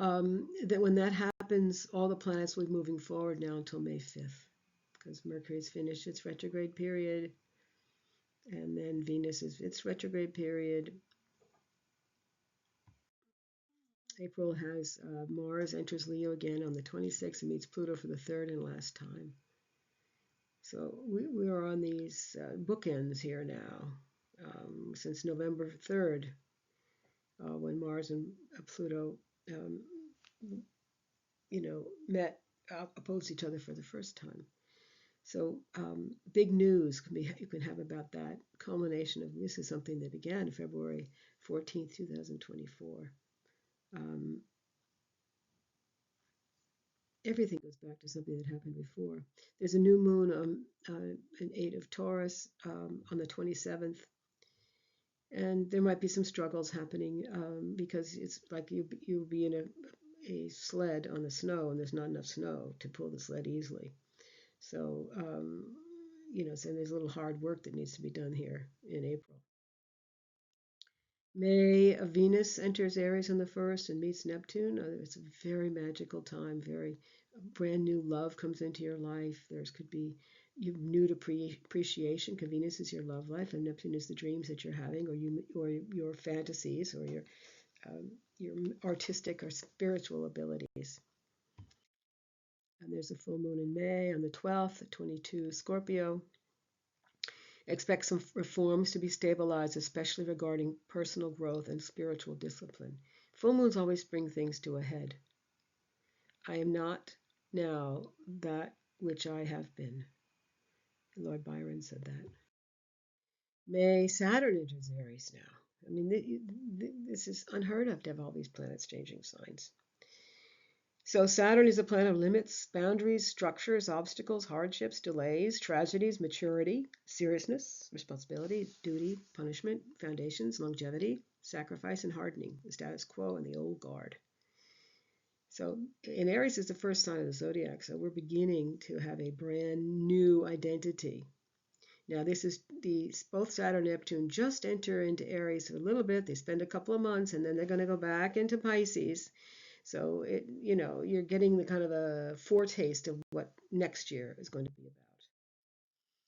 that when that happens, all the planets will be moving forward now until May 5th, because Mercury's finished its retrograde period, and then Venus is its retrograde period. April has Mars enters Leo again on the 26th and meets Pluto for the third and last time. So we are on these bookends here now since November 3rd, when Mars and Pluto, um, met, opposed each other for the first time. So big news you can have about that culmination of this is something that began February 14th, 2024. Um, Everything goes back to something that happened before. There's a new moon an 8 of Taurus on the 27th, and there might be some struggles happening because it's like you'll be in a sled on the snow, and there's not enough snow to pull the sled easily. So, so there's a little hard work that needs to be done here in April. May, Venus enters Aries on the 1st and meets Neptune. It's a very magical time. Very brand new love comes into your life. There's could be you new appreciation. Because Venus is your love life, and Neptune is the dreams that you're having, or your fantasies, or your artistic or spiritual abilities. And there's a full moon in May on the 12th, 22 Scorpio. Expect some reforms to be stabilized, especially regarding personal growth and spiritual discipline. Full moons always bring things to a head. I am not now that which I have been. Lord Byron said that. May, Saturn enters Aries now. I mean, this is unheard of to have all these planets changing signs. So Saturn is a planet of limits, boundaries, structures, obstacles, hardships, delays, tragedies, maturity, seriousness, responsibility, duty, punishment, foundations, longevity, sacrifice, and hardening, the status quo and the old guard. So in Aries is the first sign of the zodiac, so we're beginning to have a brand new identity. Now this is both Saturn and Neptune just enter into Aries for a little bit. They spend a couple of months and then they're going to go back into Pisces. So you're getting the kind of a foretaste of what next year is going to be about.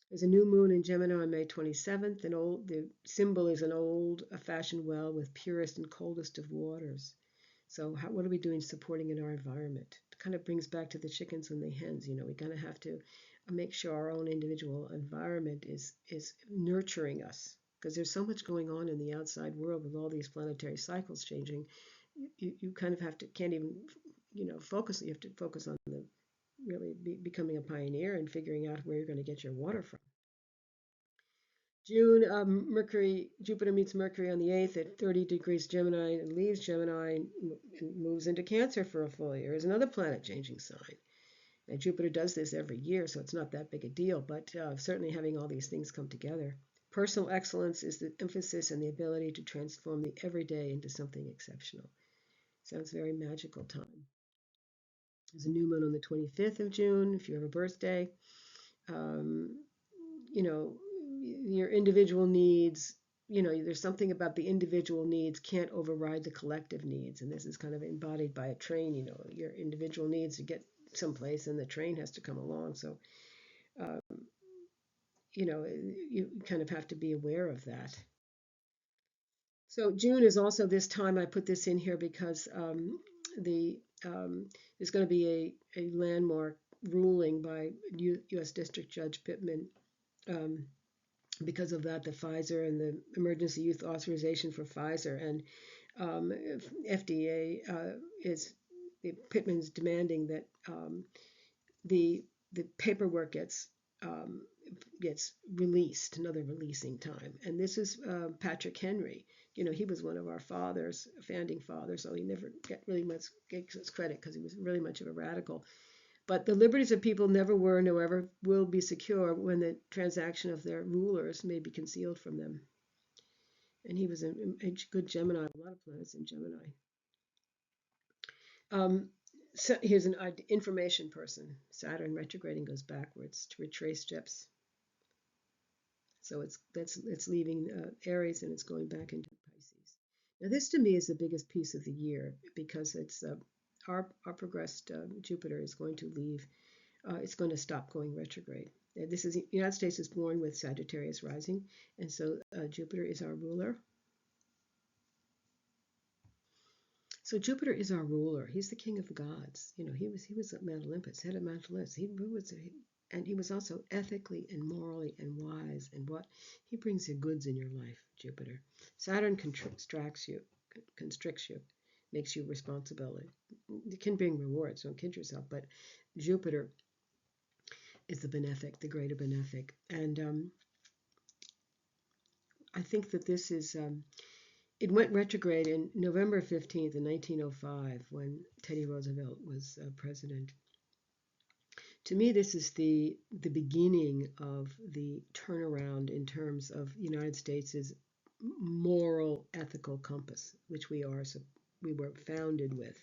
There's a new moon in Gemini on May 27th. The symbol is an old-fashioned well with purest and coldest of waters. So what are we doing supporting in our environment? It kind of brings back to the chickens and the hens. We kind of have to make sure our own individual environment is nurturing us, because there's so much going on in the outside world with all these planetary cycles changing. You kind of can't even focus. You have to focus on becoming a pioneer and figuring out where you're going to get your water from. June, Jupiter meets Mercury on the 8th at 30 degrees Gemini and leaves Gemini and moves into Cancer for a full year. Is another planet changing sign. And Jupiter does this every year, so it's not that big a deal, but certainly having all these things come together. Personal excellence is the emphasis and the ability to transform the everyday into something exceptional. Sounds very magical time. There's a new moon on the 25th of June, if you have a birthday. Um, your individual needs, there's something about the individual needs can't override the collective needs. And this is kind of embodied by a train, your individual needs to get someplace, and the train has to come along. So, uh, you kind of have to be aware of that. So June is also this time. I put this in here because the there's going to be a landmark ruling by U.S. District Judge Pittman. Um, because of that, the Pfizer and the emergency use authorization for Pfizer and FDA is Pittman's demanding that the paperwork um, gets released, another releasing time. And this is Patrick Henry. He was one of our fathers, founding fathers, so he never really much gets credit because he was really much of a radical. But the liberties of people never were, nor ever will be secure when the transaction of their rulers may be concealed from them. And he was a good Gemini, a lot of planets in Gemini. Um, so here's an information person. Saturn retrograding goes backwards to retrace steps. So it's leaving Aries and it's going back into Pisces. Now this to me is the biggest piece of the year because it's our progressed Jupiter is going to leave. It's going to stop going retrograde. This is the United States is born with Sagittarius rising, and so Jupiter is our ruler. So Jupiter is our ruler. He's the king of the gods. He was at Mount Olympus, head of Mount Olympus. And he was also ethically and morally and wise. And what he brings you goods in your life, Jupiter. Saturn constricts you, makes you responsibility. It can bring rewards. Don't kid yourself. But Jupiter is the benefic, the greater benefic, and I think that this is. It went retrograde in November 15th in 1905 when Teddy Roosevelt was president. To me, this is the beginning of the turnaround in terms of the United States' moral, ethical compass, which we were founded with,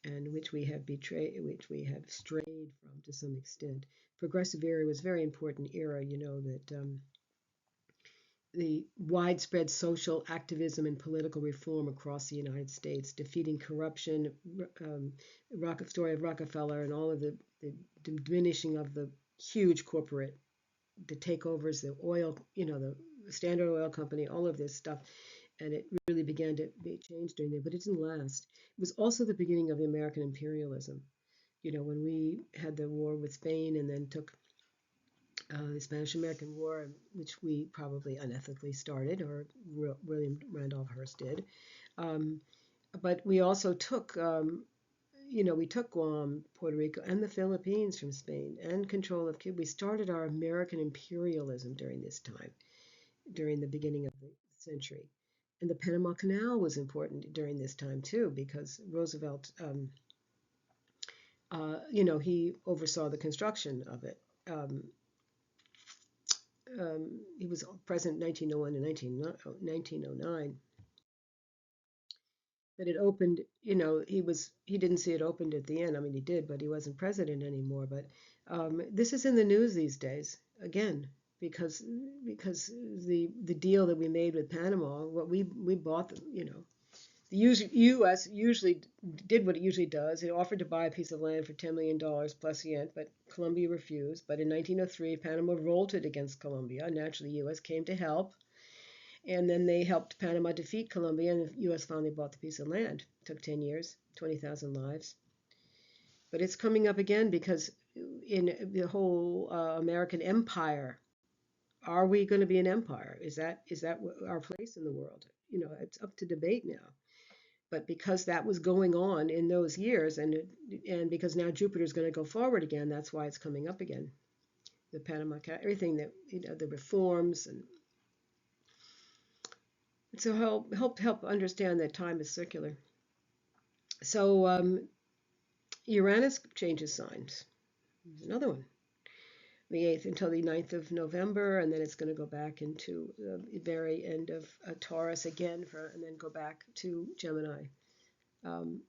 and which we have betrayed, which we have strayed from to some extent. Progressive era was a very important era, that the widespread social activism and political reform across the United States, defeating corruption, story of Rockefeller, and all of the diminishing of the huge corporate, the takeovers, the oil, the Standard Oil Company, all of this stuff. And it really began to be changed during there, but it didn't last. It was also the beginning of the American imperialism. When we had the war with Spain and then took the Spanish-American War, which we probably unethically started, or William Randolph Hearst did. But we also took, we took Guam, Puerto Rico, and the Philippines from Spain, and control of Cuba. We started our American imperialism during this time, during the beginning of the century. And the Panama Canal was important during this time too, because Roosevelt, he oversaw the construction of it. He was president 1901 to 1909. But it opened, he didn't see it opened at the end. I mean, he did, but he wasn't president anymore. But this is in the news these days again because the deal that we made with Panama, what we bought, the U.S. usually did what it usually does. It offered to buy a piece of land for $10 million plus yen, but Colombia refused. But in 1903, Panama revolted against Colombia. Naturally, the U.S. came to help. And then they helped Panama defeat Colombia, and the U.S. finally bought the piece of land. It took 10 years, 20,000 lives. But it's coming up again because in the whole American empire, are we going to be an empire? Is that our place in the world? It's up to debate now. But because that was going on in those years, and because now Jupiter is going to go forward again, that's why it's coming up again. The Panama, everything that the reforms, and so help understand that time is circular. So Uranus changes signs. There's another one. The 8th until the 9th of November, and then it's going to go back into the very end of Taurus again, and then go back to Gemini. And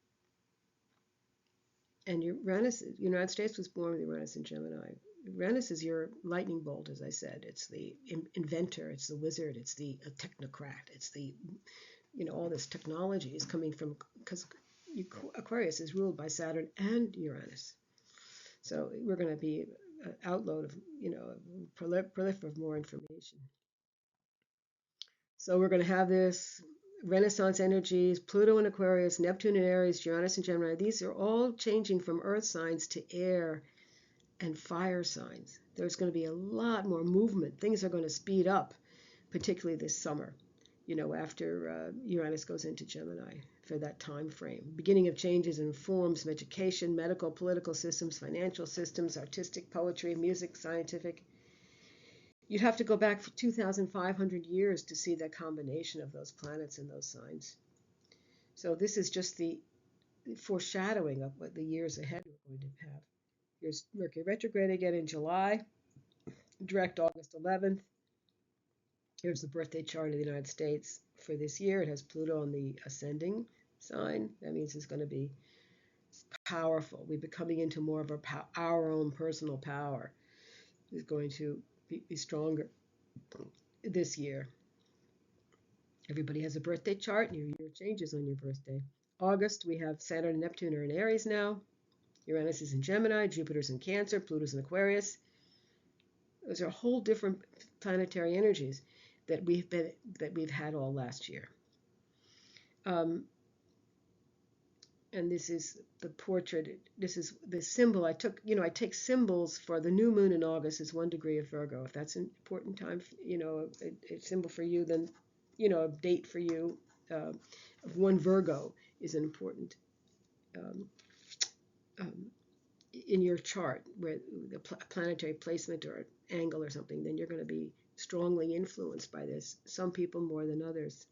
Uranus, United States was born with Uranus in Gemini. Uranus is your lightning bolt, as I said. It's the inventor, it's the wizard, it's the technocrat, it's the, all this technology is coming from, because Aquarius is ruled by Saturn and Uranus. So we're going to be an outload of, proliferate of more information. So we're going to have this Renaissance energies, Pluto in Aquarius, Neptune in Aries, Uranus in Gemini. These are all changing from earth signs to air and fire signs. There's going to be a lot more movement. Things are going to speed up, particularly this summer, after Uranus goes into Gemini for that time frame. Beginning of changes in forms of education, medical, political systems, financial systems, artistic, poetry, music, scientific. You'd have to go back for 2,500 years to see that combination of those planets and those signs. So this is just the foreshadowing of what the years ahead we're going to have. Here's Mercury retrograde again in July, direct August 11th. Here's the birthday chart of the United States for this year. It has Pluto on the ascending sign. That means it's going to be powerful. We're coming into more of our own personal power. Is going to be stronger this year. Everybody has a birthday chart, and your year changes on your birthday. August, we have Saturn and Neptune are in Aries now. Uranus is in Gemini, Jupiter's in Cancer, Pluto's in Aquarius. Those are whole different planetary energies that we've had all last year. And this is the portrait. This is the symbol I took. I take symbols for the new moon in August is 1 degree of Virgo. If that's an important time, a symbol for you, then a date for you of 1 Virgo is an important in your chart, where the planetary placement or angle or something. Then you're going to be strongly influenced by this. Some people more than others.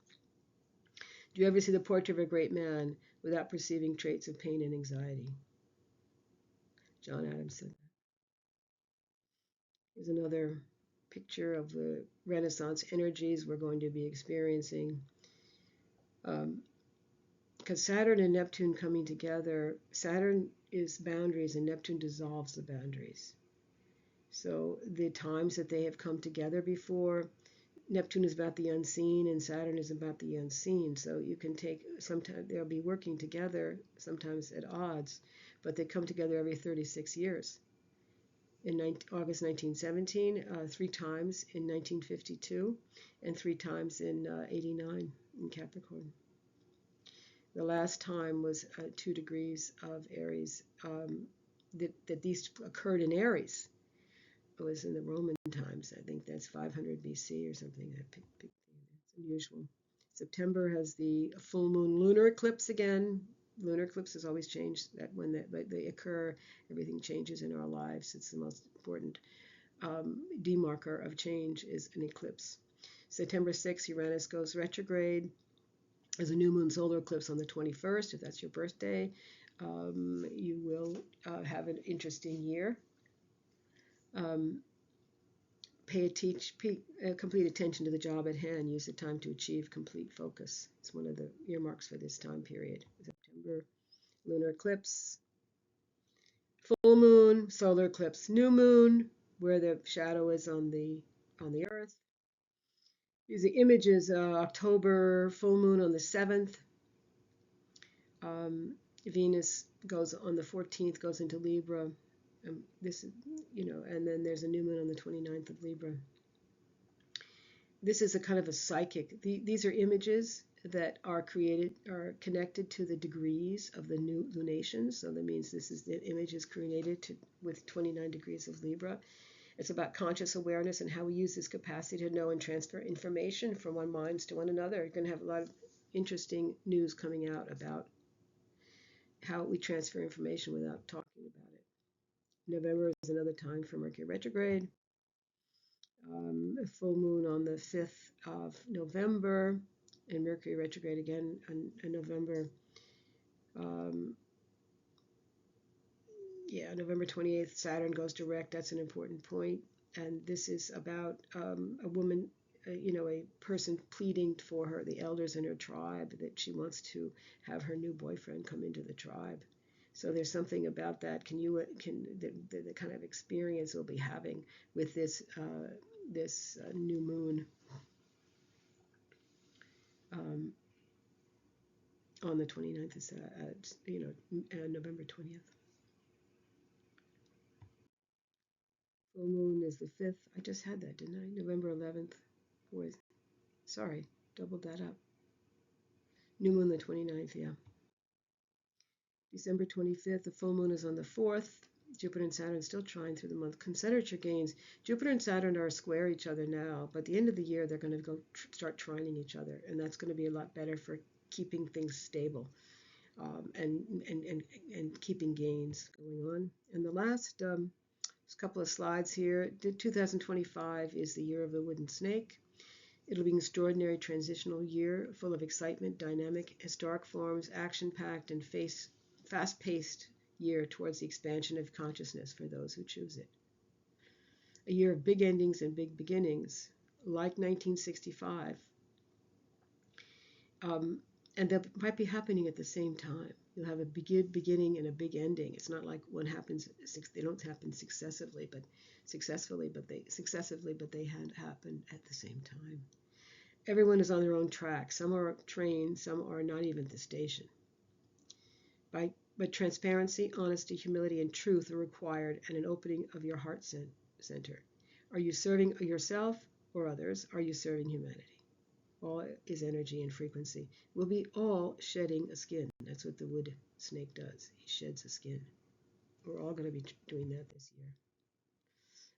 Do you ever see the portrait of a great man without perceiving traits of pain and anxiety? John Adams said that. Here's another picture of the Renaissance energies we're going to be experiencing. Because Saturn and Neptune coming together, Saturn is boundaries and Neptune dissolves the boundaries. So the times that they have come together before, Neptune is about the unseen and Saturn is about the unseen. So you can take, sometimes they'll be working together, sometimes at odds, but they come together every 36 years. In August 1917, 3 times in 1952, and 3 times in 89 in Capricorn. The last time was 2 degrees of Aries, that these occurred in Aries. It was in the Roman times. I think that's 500 BC or something. It's unusual. September has the full moon lunar eclipse again. Lunar eclipses always change. That when they occur, everything changes in our lives. It's the most important demarker of change is an eclipse. September 6th, Uranus goes retrograde. There's a new moon solar eclipse on the 21st. If that's your birthday, you will have an interesting year. Pay complete attention to the job at hand. Use the time to achieve complete focus. It's one of the earmarks for this time period. September, lunar eclipse, full moon, solar eclipse, new moon, where the shadow is on the earth. These are images. October, full moon on the 7th. Venus goes on the 14th, goes into Libra. This is, and then there's a new moon on the 29th of Libra. This is a kind of a psychic. These are images that are connected to the degrees of the new lunations. So that means the image is created with 29 degrees of Libra. It's about conscious awareness and how we use this capacity to know and transfer information from one minds to one another. You're going to have a lot of interesting news coming out about how we transfer information without talking about it. November is another time for Mercury retrograde. A full moon on the 5th of November, and Mercury retrograde again in November. November 28th, Saturn goes direct. That's an important point. And this is about a woman, a person pleading for the elders in her tribe that she wants to have her new boyfriend come into the tribe. So there's something about that. The kind of experience we'll be having with this new moon on the 29th, November 20th. Full moon is the 5th. I just had that, didn't I? November 11th. Sorry, doubled that up. New moon the 29th, yeah. December 25th, the full moon is on the 4th. Jupiter and Saturn still trine through the month. Concentric gains. Jupiter and Saturn are square each other now, but at the end of the year they're going to go start trining each other, and that's going to be a lot better for keeping things stable and keeping gains going on. And the last couple of slides here. 2025 is the year of the wooden snake. It'll be an extraordinary transitional year full of excitement, dynamic, historic forms, action-packed, and fast-paced year towards the expansion of consciousness for those who choose it. A year of big endings and big beginnings, like 1965. And that might be happening at the same time. You'll have a big beginning and a big ending. It's not like one happens, they don't happen successively, but they had happened at the same time. Everyone is on their own track. Some are trained, some are not even at the station. But transparency, honesty, humility, and truth are required, and an opening of your heart center. Are you serving yourself or others? Are you serving humanity? All is energy and frequency. We'll be all shedding a skin. That's what the wood snake does. He sheds a skin. We're all going to be doing that this year.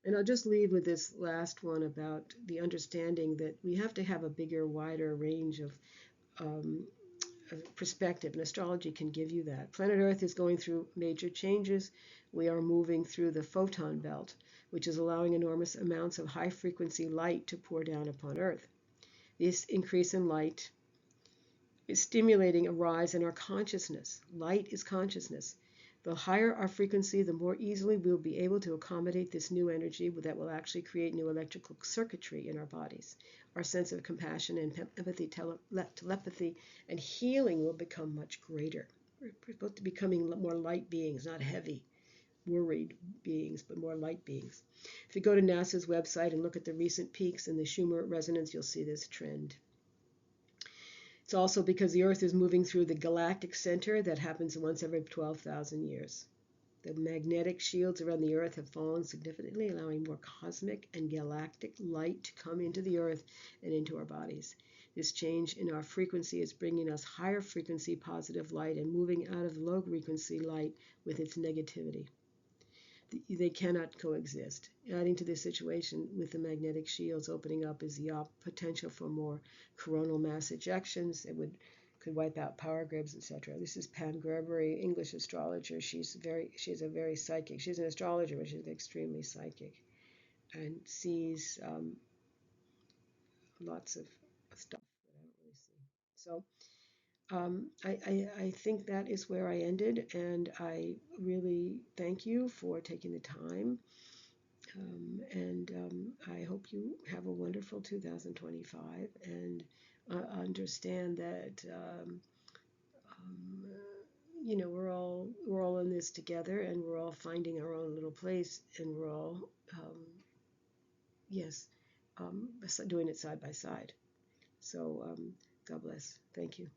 And I'll just leave with this last one about the understanding that we have to have a bigger, wider range of perspective, and astrology can give you that. Planet Earth is going through major changes. We are moving through the photon belt, which is allowing enormous amounts of high-frequency light to pour down upon Earth. This increase in light is stimulating a rise in our consciousness. Light is consciousness. The higher our frequency, the more easily we'll be able to accommodate this new energy that will actually create new electrical circuitry in our bodies. Our sense of compassion and empathy, telepathy, and healing will become much greater. We're both becoming more light beings, not heavy, worried beings, but more light beings. If you go to NASA's website and look at the recent peaks in the Schumann resonance, you'll see this trend. It's also because the Earth is moving through the galactic center that happens once every 12,000 years. The magnetic shields around the Earth have fallen significantly, allowing more cosmic and galactic light to come into the Earth and into our bodies. This change in our frequency is bringing us higher frequency positive light and moving out of low frequency light with its negativity. They cannot coexist. Adding to this situation with the magnetic shields opening up is the potential for more coronal mass ejections. It could wipe out power grids, etc. This is Pam Gregory, English astrologer. She's a very psychic. She's an astrologer, but she's extremely psychic, and sees lots of stuff that I don't really see. So I think that is where I ended, and I really thank you for taking the time. I hope you have a wonderful 2025 and understand that we're all in this together, and we're all finding our own little place, and we're all doing it side by side. So God bless. Thank you.